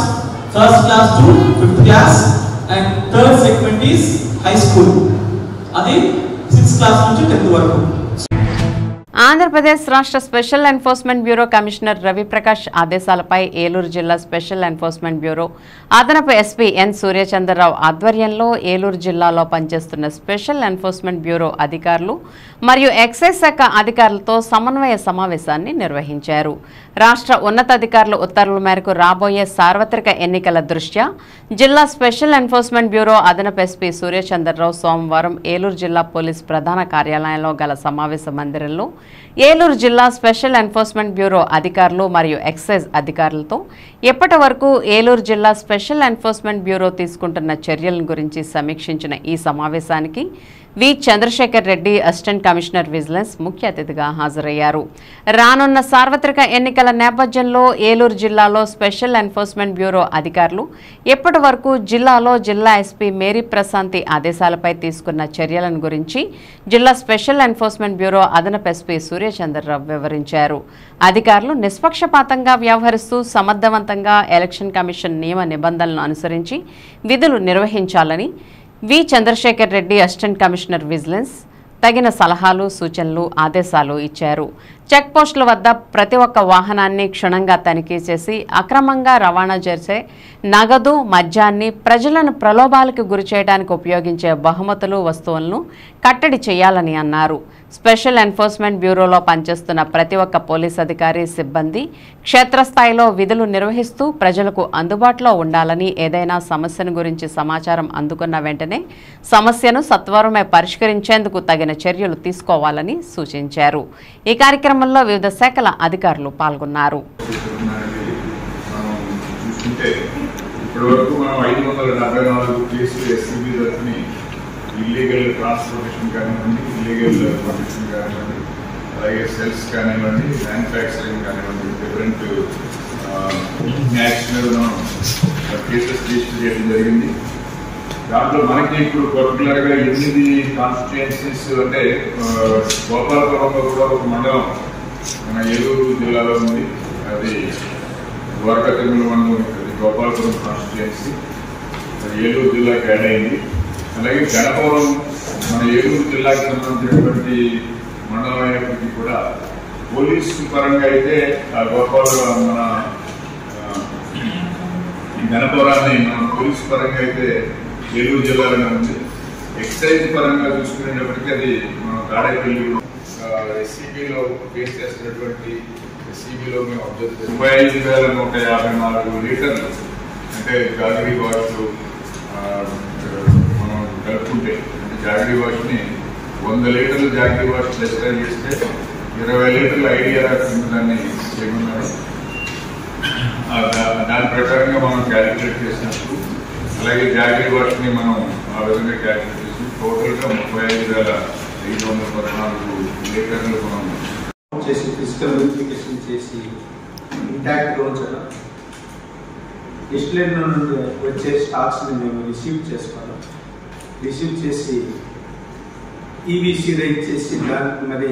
first class to 5th class, and third segment is high school, అది 6th class నుంచి 10th వరకు. ఆంధ్రప్రదేశ్ రాష్ట్ర special enforcement bureau commissioner Raviprakash ఆదేశాలపై ఏలూరు జిల్లా స్పెషల్ ఎన్ఫోర్స్మెంట్ బ్యూరో అదనపు ఎస్పీ ఎన్ సూర్యచంద్రరావు ఆధ్వర్యంలో ఏలూరు జిల్లాలో పనిచేస్తున్న స్పెషల్ ఎన్ఫోర్స్మెంట్ బ్యూరో అధికారులు మరియు ఎక్సైజ్ శాఖ అధికారులతో సమన్వయ సమావేశాన్ని నిర్వహించారు. రాష్ట్ర ఉన్నతాధికారుల ఉత్తర్వుల మేరకు రాబోయే సార్వత్రిక ఎన్నికల దృష్ట్యా జిల్లా స్పెషల్ ఎన్ఫోర్స్మెంట్ బ్యూరో అదనపు ఎస్పీ సూర్యచంద్రరావు సోమవారం ఏలూరు జిల్లా పోలీస్ ప్రధాన కార్యాలయంలో గల సమావేశ మందిరంలో ఏలూరు జిల్లా స్పెషల్ ఎన్ఫోర్స్మెంట్ బ్యూరో అధికారులు మరియు ఎక్సైజ్ అధికారులతో ఇప్పటి వరకు ఏలూరు జిల్లా స్పెషల్ ఎన్ఫోర్స్మెంట్ బ్యూరో తీసుకుంటున్న చర్యల గురించి సమీక్షించిన ఈ సమావేశానికి V Chandrasekhar Reddy assistant commissioner vigilance ముఖ్య అతిథిగా హాజరయ్యారు. రానున్న సార్వత్రిక ఎన్నికల నేపథ్యంలో ఏలూరు జిల్లాలో స్పెషల్ ఎన్ఫోర్స్మెంట్ బ్యూరో అధికారులు ఇప్పటి వరకు జిల్లాలో జిల్లా ఎస్పీ మేరీ ప్రశాంతి ఆదేశాలపై తీసుకున్న చర్యలను గురించి జిల్లా స్పెషల్ ఎన్ఫోర్స్మెంట్ బ్యూరో అదనపు ఎస్పీ సూర్యచంద్రరావు వివరించారు. అధికారులు నిష్పక్షపాతంగా వ్యవహరిస్తూ సమర్థవంతంగా ఎలక్షన్ కమిషన్ నియమ నిబంధనలను అనుసరించి విధులు నిర్వహించాలని V Chandrasekhar Reddy assistant commissioner vigilance తగిన సలహాలు సూచనలు ఆదేశాలు ఇచ్చారు. చెక్ పోస్టుల వద్ద ప్రతి ఒక్క వాహనాన్ని క్షుణ్ణంగా తనిఖీ చేసి అక్రమంగా రవాణా చేసే నగదు మద్యాన్ని ప్రజలను ప్రలోభాలకు గురి చేయడానికి ఉపయోగించే బహుమతులు వస్తువులను కట్టడి చేయాలని అన్నారు. స్పెషల్ ఎన్ఫోర్స్మెంట్ బ్యూరోలో పనిచేస్తున్న ప్రతి ఒక్క పోలీస్ అధికారి సిబ్బంది క్షేత్రస్థాయిలో విధులు నిర్వహిస్తూ ప్రజలకు అందుబాటులో ఉండాలని, ఏదైనా సమస్యను గురించి సమాచారం అందుకున్న వెంటనే సమస్యను సత్వరమే పరిష్కరించేందుకు తగిన చర్యలు తీసుకోవాలని సూచించారు. ఈ కార్యక్రమంలో వివిధ శాఖల అధికారులు పాల్గొన్నారు. ఇప్పటివరకు మనం 574 కేసులు ఎస్సీబీ తరఫుని ఇల్లీగల్ ట్రాన్స్పోర్టేషన్ కానివ్వండి, ఇల్లీగల్ ప్రొటెక్షన్ కానివ్వండి, అలాగే సెల్స్ కానివ్వండి, మ్యానుఫ్యాక్చరింగ్ కానివ్వండి, డిఫరెంట్ యాక్ట్స్ మీద మనం కేసెస్ రిజిస్టర్ చేయడం జరిగింది. దాంట్లో మనకి ఇప్పుడు పర్టికులర్గా 8 కాన్స్టిట్యుయెన్సీస్ అంటే గోపాలపురంలో కూడా ఒక మండలం మన ఏలూరు జిల్లాలో ఉంది. అది ద్వారకా తిరుమల మండలం, గోపాలపురం కాన్స్టిట్యుయెన్సీ ఏలూరు జిల్లాకి యాడ్ అయింది. అలాగే గణపవరం మన ఏలూరు జిల్లాకి సంబంధించినటువంటి మండలం అయినప్పటికీ కూడా పోలీసు పరంగా అయితే ఆ గోపాలపురం మన గణపవరాన్ని మన పోలీసు పరంగా అయితే ఏలూరు జిల్లాలోనే ఉంది. ఎక్సైజ్ పరంగా చూసుకునేటప్పటికీ అది మనం తాడేపల్లి ఎస్సీబీలో ఫేస్ చేస్తున్నటువంటి ఎస్సీబీలో మేము అబ్జర్వ్ చేస్తాం. 35,154 లీటర్లు అంటే జాగరీ వాష్లు మనం కలుపుకుంటే అంటే జాగరీ వాష్ని 100 లీటర్లు జాగరీ వాష్ డిస్క్రైబ్ చేస్తే 20 లీటర్లు ఐడిఆర్ కింద దాన్ని చేయమన్నారు. దాని ప్రకారంగా మనం క్యాలిక్యులేట్ చేసినప్పుడు అలాగే జాగరీ వాష్ని మనం ఆ విధంగా క్యాలిక్యులేట్ చేసి టోటల్గా 35,514 లీటర్లు మనం చేసి ఫిజికల్ వెరిఫికేషన్ చేసి ఇంటాక్ట్ ఉంచడం, డిస్ప్లే నుండి వచ్చే స్టాక్స్ని మేము రిసీవ్ చేసుకోవడం, రిసీవ్ చేసి ఈవీసీ రైట్ చేసి దానికి మరి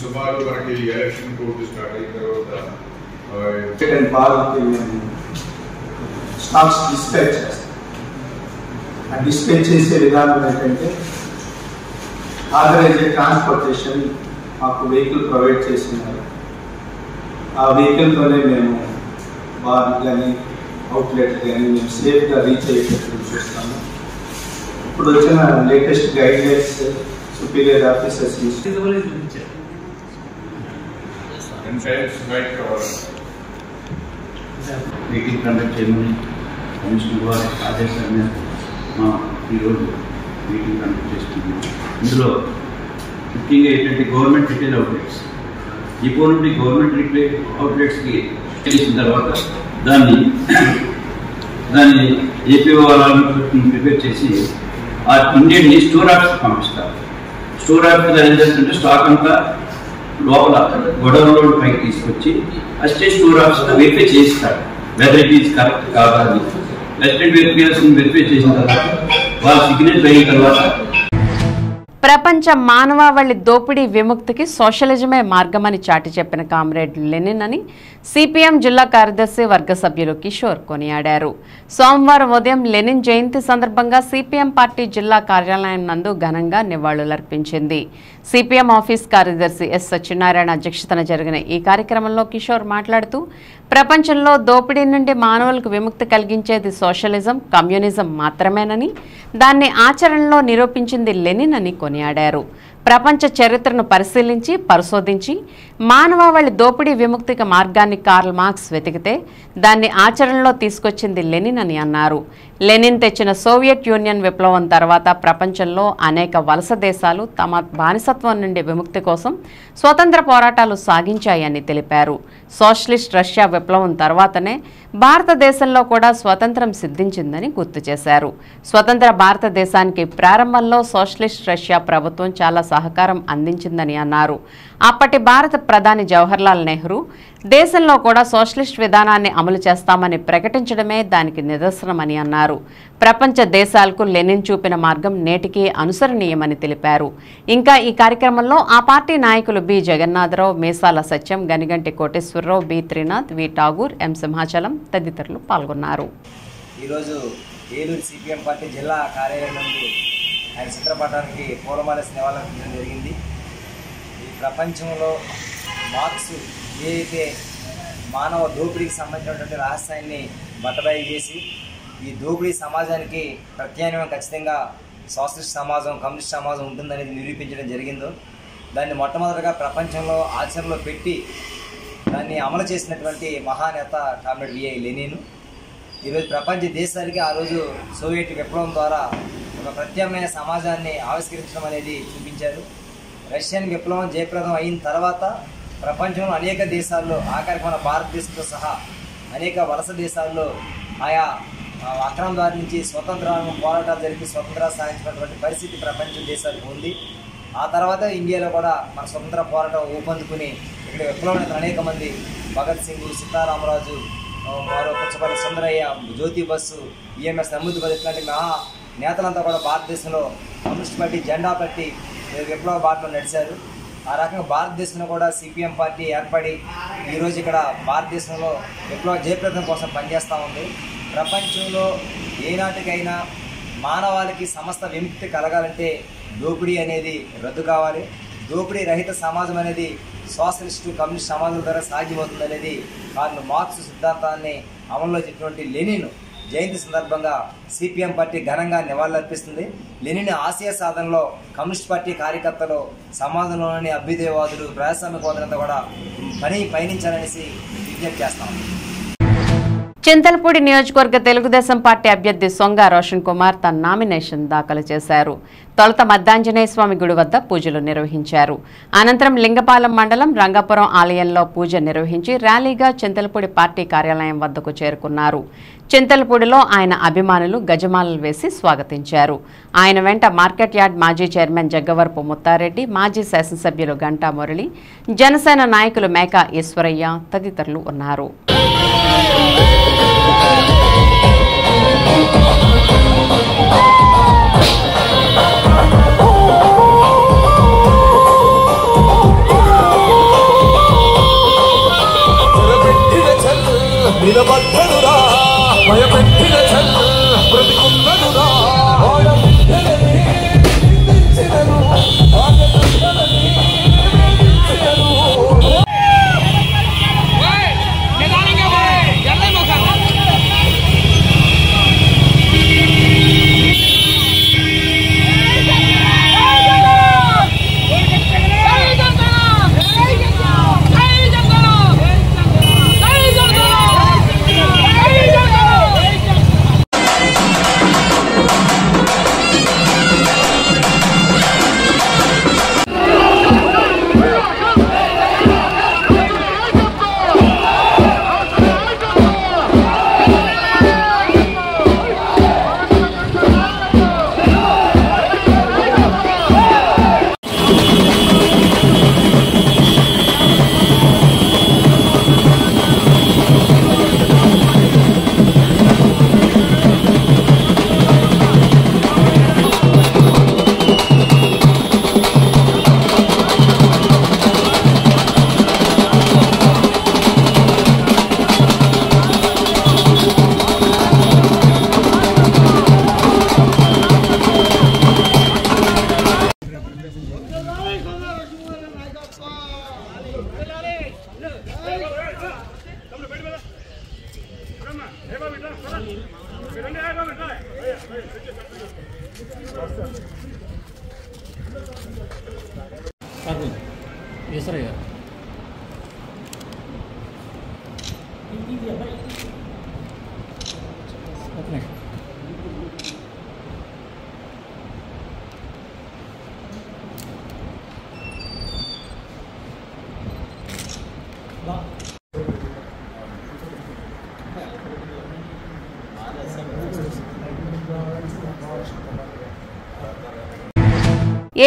సుమారు మనకి ఎలక్షన్ కోడ్ స్టార్ట్ అయిన తర్వాత బాగా మేము స్టాక్స్ డిస్పాచ్ చేస్తాం. ఆ డిస్పాచ్ చేసే విధానం ఏంటంటే ఆథరైజ్డ్ ట్రాన్స్పోర్టేషన్ మాకు వెహికల్ ప్రొవైడ్ చేస్తున్నారు. ఆ వెహికల్తోనే మేము బార్ కానీ అవుట్లెట్ కానీ మేము సేఫ్గా రీచ్ అయ్యేటట్టు చూస్తాము. ఇప్పుడు వచ్చిన latest guidelines superior officers meeting conduct చేయమని కమిషనర్ వారి ఆదేశాల మేరకు ఈరోజు మీటింగ్ కండక్ట్ చేసుకుంటున్నాం. ఇందులో ముఖ్యంగా ఏంటంటే గవర్నమెంట్ రిటైల్ అవుట్లెట్స్, ఇప్పుడు నుండి గవర్నమెంట్ రిటైల్ అవుట్లెట్స్కి చేసిన తర్వాత దాన్ని దాన్ని ఏపీఓ వాళ్ళని ప్రిపేర్ చేసి ఆ ఇండియన్ని స్టోర్ ఆఫీస్కి పంపిస్తారు. స్టోర్ ఆఫీస్లో ఏం చేస్తుంటే స్టాక్ అంతా లోపల గొడవలో పైకి తీసుకొచ్చి అసిస్టెంట్ స్టోర్ ఆఫీస్లో వెరిఫై చేయిస్తారు వెదర్ ఇట్ ఈస్ కరెక్ట్ కాదా అని. అసిస్టెంట్ వెరిఫై చేసిన తర్వాత వాళ్ళ సిగ్నేచర్ అయిన తర్వాత ప్రపంచ మానవాళి దోపిడీ విముక్తికి సోషలిజమే మార్గమని చాటి చెప్పిన కామ్రేడ్ లెనిన్ అని సిపిఎం జిల్లా కార్యదర్శి వర్గ సభ్యులు కిషోర్ కొనియాడారు. సోమవారం ఉదయం లెనిన్ జయంతి సందర్భంగా సిపిఎం పార్టీ జిల్లా కార్యాలయం నందు ఘనంగా నివాళులర్పించింది. సిపిఎం ఆఫీస్ కార్యదర్శి ఎస్ సత్యనారాయణ అధ్యక్షతన జరిగిన ఈ కార్యక్రమంలో కిషోర్ మాట్లాడుతూ ప్రపంచంలో దోపిడీ నుండి మానవులకు విముక్తి కలిగించేది సోషలిజం, కమ్యూనిజం మాత్రమేనని, దాన్ని ఆచరణలో నిరూపించింది లెనిన్ అని కొనియాడారు. ప్రపంచ చరిత్రను పరిశీలించి పరిశోధించి మానవాళి దోపిడీ విముక్తికి మార్గాన్ని కార్ల్ మార్క్స్ వెతికితే దాన్ని ఆచరణలో తీసుకొచ్చింది లెనిన్ అని అన్నారు. లెనిన్ తెచ్చిన సోవియట్ యూనియన్ విప్లవం తర్వాత ప్రపంచంలో అనేక వలస దేశాలు తమ బానిసత్వం నుండి విముక్తి కోసం స్వతంత్ర పోరాటాలు సాగించాయని తెలిపారు. సోషలిస్ట్ రష్యా విప్లవం తర్వాతనే భారతదేశంలో కూడా స్వతంత్రం సిద్ధించిందని గుర్తు చేశారు. స్వతంత్ర భారతదేశానికి ప్రారంభంలో సోషలిస్ట్ రష్యా ప్రభుత్వం చాలా సహకారం అందించిందని అన్నారు. అప్పటి భారత ప్రధాని జవహర్లాల్ నెహ్రూ దేశంలో కూడా సోషలిస్ట్ విధానాన్ని అమలు చేస్తామని ప్రకటించడమే దానికి నిదర్శనమని అన్నారు. ప్రపంచ దేశాలకు లెనిన్ చూపిన మార్గం నేటికి అనుసరణీయమని తెలిపారు. ఇంకా ఈ కార్యక్రమంలో ఆ పార్టీ నాయకులు బి జగన్నాథరావు, మీసాల సత్యం, గనిగంటి కోటేశ్వరరావు, బి త్రినాథ్, వి ఠాగూర్, ఎం సింహాచలం తదితరులు పాల్గొన్నారు. ఈరోజు ఏలూరు సిపిఎం పార్టీ జిల్లా కార్యాలయం నందు ఆయన చిత్రపటానికి పూలమాలేసి నివాళులర్పించడం జరిగింది. ఈ ప్రపంచంలో మార్క్స్ ఏదైతే మానవ దోపిడీకి సంబంధించినటువంటి రహస్యాన్ని బట్టబయలు చేసి ఈ దోపిడీ సమాజానికి ప్రత్యామ్నాయం ఖచ్చితంగా సోషలిస్ట్ సమాజం, కమ్యూనిస్ట్ సమాజం ఉంటుందనేది నిరూపించడం జరిగిందో దాన్ని మొట్టమొదటిగా ప్రపంచంలో ఆచరణలో పెట్టి దాన్ని అమలు చేసినటువంటి మహానేత కామ్రేడ్ విఐ లెనిన్. ఈరోజు ప్రపంచ దేశాలకి ఆ రోజు సోవియట్ విప్లవం ద్వారా ఒక ప్రత్యామ్నాయ సమాజాన్ని ఆవిష్కరించడం అనేది చూపించారు. రష్యన్ విప్లవం జయప్రదం అయిన తర్వాత ప్రపంచంలో అనేక దేశాల్లో, ఆఖరికి మన భారతదేశంతో సహా అనేక వలస దేశాల్లో ఆయా అక్రమ దారి నుంచి స్వతంత్ర పోరాటాలు జరిపి స్వతంత్ర సాధించినటువంటి పరిస్థితి ప్రపంచ దేశాలకు ఉంది. ఆ తర్వాత ఇండియాలో కూడా మన స్వతంత్ర పోరాటం ఊపందుకుని ఇక్కడ విప్లవం అనేక మంది భగత్ సింగ్, సీతారామరాజు, మరో పుచ్చపల్లి సుందరయ్య, జ్యోతి బస్సు, ఈఎంఎస్ అమృత్ ఇట్లాంటి మహా నేతలంతా కూడా భారతదేశంలో కమ్యూనిస్ట్ పార్టీ జెండా పట్టి విప్లవ బాటలో నడిచారు. ఆ రకంగా భారతదేశంలో కూడా సిపిఎం పార్టీ ఏర్పడి ఈరోజు ఇక్కడ భారతదేశంలో విప్లవ జయప్రదం కోసం పనిచేస్తూ ఉంది. ప్రపంచంలో ఏనాటికైనా మానవాళికి సమస్త విముక్తి కలగాలంటే దోపిడీ అనేది రద్దు కావాలి. దోపిడీ రహిత సమాజం అనేది సోషలిస్టు, కమ్యూనిస్ట్ సమాజం ద్వారా సాధ్యమవుతుంది అనేది కార్ల్ మార్క్స్ సిద్ధాంతాన్ని అమల్లో చెప్పినటువంటి లెనిన్ జయంతి సందర్భంగా సిపిఎం పార్టీ ఘనంగా నివాళులర్పిస్తుంది. లెనిన్ ఆశయ సాధనలో కమ్యూనిస్ట్ పార్టీ కార్యకర్తలు, సమాజంలోని అభ్యుదయవాదులు, ప్రజాస్వామ్యవాదులంతా కూడా పయనించాలనేసి విజ్ఞప్తి చేస్తాం. చింతలపూడి నియోజకవర్గ తెలుగుదేశం పార్టీ అభ్యర్థి సొంగ రోషన్ కుమార్ తన నామినేషన్ దాఖలు చేశారు. తొలుత మద్దాంజనేయ స్వామి గుడి వద్ద పూజలు నిర్వహించారు. అనంతరం లింగపాలెం మండలం రంగాపురం ఆలయంలో పూజ నిర్వహించి ర్యాలీగా చింతలపూడి పార్టీ కార్యాలయం వద్దకు చేరుకున్నారు. చింతలపూడిలో ఆయన అభిమానులు గజమాలలు వేసి స్వాగతించారు. ఆయన వెంట మార్కెట్ యార్డ్ మాజీ చైర్మన్ జగ్గవరపు ముత్తారెడ్డి, మాజీ శాసనసభ్యులు గంటా మురళి, జనసేన నాయకులు మేకా ఈశ్వరయ్య తదితరులు ఉన్నారు. నిలబడ్డనురా భయపెట్టిన చల్ బ్రతికున్ననురా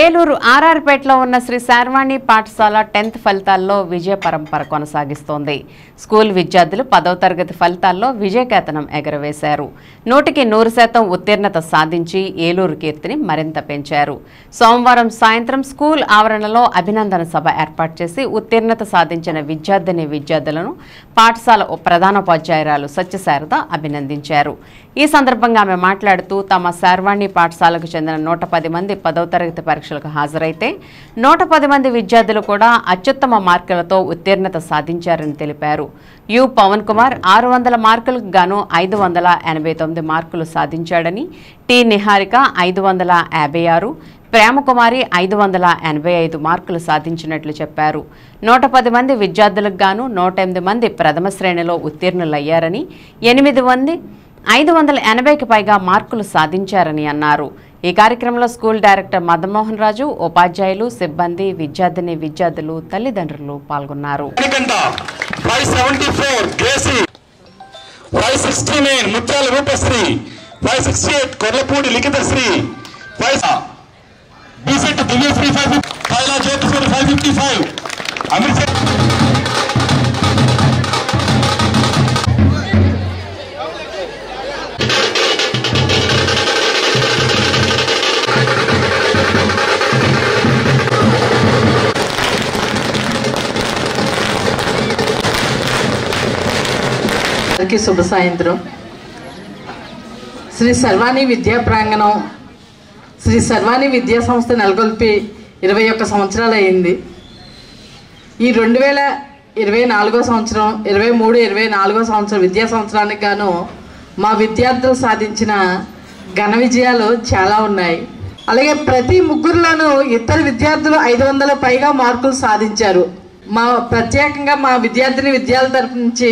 ఏలూరు ఆర్ఆర్పేటలో ఉన్న శ్రీ శార్వాణి పాఠశాల 10th ఫలితాల్లో విజయ పరంపర కొనసాగిస్తోంది. స్కూల్ విద్యార్థులు 10వ తరగతి ఫలితాల్లో విజయకేతనం ఎగరవేశారు. 100% ఉత్తీర్ణత సాధించి ఏలూరు కీర్తిని మరింత పెంచారు. సోమవారం సాయంత్రం స్కూల్ ఆవరణలో అభినందన సభ ఏర్పాటు చేసి ఉత్తీర్ణత సాధించిన విద్యార్థులను పాఠశాల ప్రధానోపాధ్యాయురాలు సత్యశారద అభినందించారు. ఈ సందర్భంగా ఆమె మాట్లాడుతూ తమ శార్వాణి పాఠశాలకు చెందిన 110 మంది 10వ తరగతి పరీక్షలకు హాజరైతే 110 మంది విద్యార్థులు కూడా అత్యుత్తమ మార్కులతో ఉత్తీర్ణత సాధించారని తెలిపారు. యు పవన్ కుమార్ 600 మార్కులకు గాను 589 మార్కులు సాధించాడని, టి నిహారిక 556, ప్రేమకుమారి 585 మార్కులు సాధించినట్లు చెప్పారు. 110 మంది విద్యార్థులకు గాను 108 మంది ప్రథమ శ్రేణిలో ఉత్తీర్ణులయ్యారని, 8 మంది 580కి పైగా మార్కులు సాధించారని అన్నారు. ఈ కార్యక్రమంలో స్కూల్ డైరెక్టర్ మదన్మోహన్ రాజు, ఉపాధ్యాయులు, సిబ్బంది, విద్యార్థులు, తల్లిదండ్రులు పాల్గొన్నారు. 574 గ్రేసి, 569 ముత్యాల రూపశ్రీ, 568 కొర్లపూడి లిఖితశ్రీ, బీసెట్ దివ్యశ్రీ 555 అమృతసర్ శుభ సాయంత్రం. శ్రీ సర్వాణి విద్యా ప్రాంగణం, శ్రీ సర్వాణి విద్యా సంస్థ నెలకొల్పి 21 సంవత్సరాలు అయింది. ఈ 2024 సంవత్సరం 23-24 సంవత్సరం విద్యా సంవత్సరానికి గాను మా విద్యార్థులు సాధించిన ఘన విజయాలు చాలా ఉన్నాయి. అలాగే ప్రతి ముగ్గురులోనూ ఇతర విద్యార్థులు 500 పైగా మార్కులు సాధించారు. ప్రత్యేకంగా మా విద్యార్థుల తరపు నుంచి,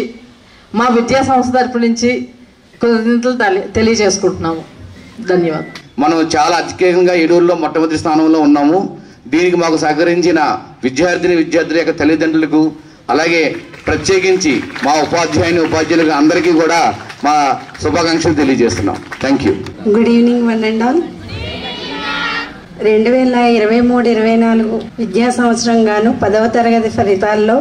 మా విద్యా సంస్థ తరపు నుంచి కృతజ్ఞతలు తెలియజేసుకుంటున్నాము. ధన్యవాదాలు. మనం చాలా అత్యధికంగా ఏలూరులో మొట్టమొదటి స్థానంలో ఉన్నాము. దీనికి మాకు సహకరించిన విద్యార్థుల యొక్క తల్లిదండ్రులకు, అలాగే ప్రత్యేకించి మా ఉపాధ్యాయులకు అందరికీ కూడా మా శుభాకాంక్షలు తెలియజేస్తున్నాం. Thank you. Good evening one and all. 2023-24 విద్యా సంవత్సరం గాను 10వ తరగతి ఫలితాల్లో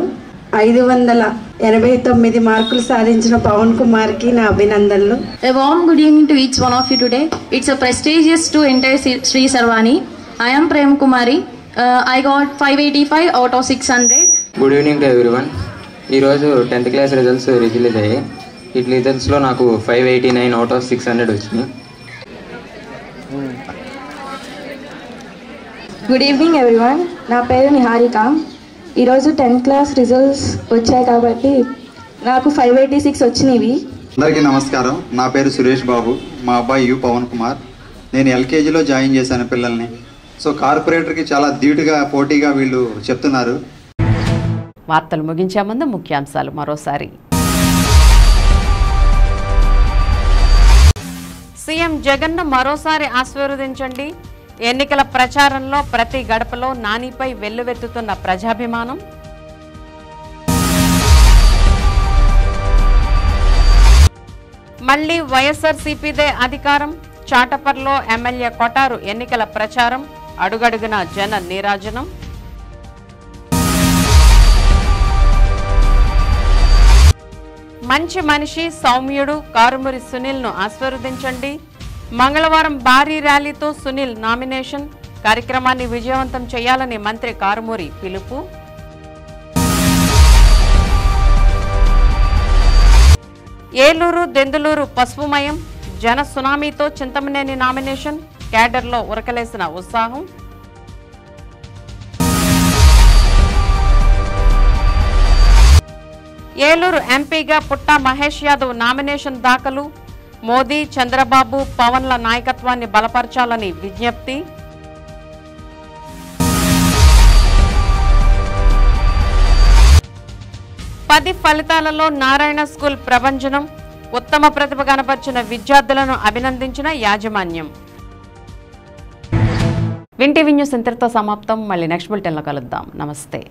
589 మార్కులు సాధించిన పవన్ కుమార్ కి నా అభినందనలు. A warm good evening to each one of you today. It's a prestigious to enter Sri Sarvani. I am Prem Kumari. I got 585 out of 600. Good evening to everyone. ఈ రోజు 10th క్లాస్ రిజల్ట్స్ రిలీజ్ అయ్యాయి. ఈ రిజల్ట్స్లో నాకు 589 out of 600 వచ్చినాయి. Good evening everyone. నా పేరు నిహారిక. ఈరోజు 10th class results వచ్చాయి కాబట్టి నాకు 586 వచ్చినవి. అందరికీ నమస్కారం. నా పేరు సురేష్ బాబు. మా అబ్బాయి యు పవన్ కుమార్. నేను ఎల్కేజీలో జాయిన్ చేశాను పిల్లల్ని. సో కార్పొరేటర్కి చాలా ధీటుగా పోటీగా వీళ్ళు చెప్తున్నారు. వార్తలు ముగించే ముందు ముఖ్యాంశాలు మరోసారి. సీఎం జగన్ను మరోసారి ఆశీర్వదించండి. ఎన్నికల ప్రచారంలో ప్రతి గడపలో నానిపై వెల్లువెత్తుతున్న ప్రజాభిమానం. మళ్లీ వైఎస్ఆర్సీపీదే అధికారం. చాటపర్లో ఎమ్మెల్యే కొటారు ఎన్నికల ప్రచారం. అడుగడుగున జన నీరాజనం. మంచి మనిషి, సౌమ్యుడు కారుమూరి సునీల్ను ఆశీర్వదించండి. మంగళవారం భారీ ర్యాలీతో సునీల్ నామినేషన్. కార్యక్రమాన్ని విజయవంతం చేయాలని మంత్రి కారుమూరి పిలుపు. ఏలూరు దెందులూరు పసుపుమయం. జన సునామీతో చింతమనేని నామినేషన్. క్యాడర్లో ఉరకలేసిన ఉత్సాహం. ఏలూరు ఎంపీగా పుట్టా మహేష్ యాదవ్ నామినేషన్ దాఖలు. మోదీ, చంద్రబాబు, పవన్ల నాయకత్వాన్ని బలపరచాలని విజ్ఞప్తి. 10 ఫలితాలలో నారాయణ స్కూల్ ప్రభంజనం. ఉత్తమ ప్రతిభ కనపరిచిన విద్యార్థులను అభినందించిన యాజమాన్యం. విన్ టీవీ న్యూస్ ఇంతటితో సమాప్తం. మళ్ళీ నెక్స్ట్ బులెటిన్లో కలుద్దాం. నమస్తే.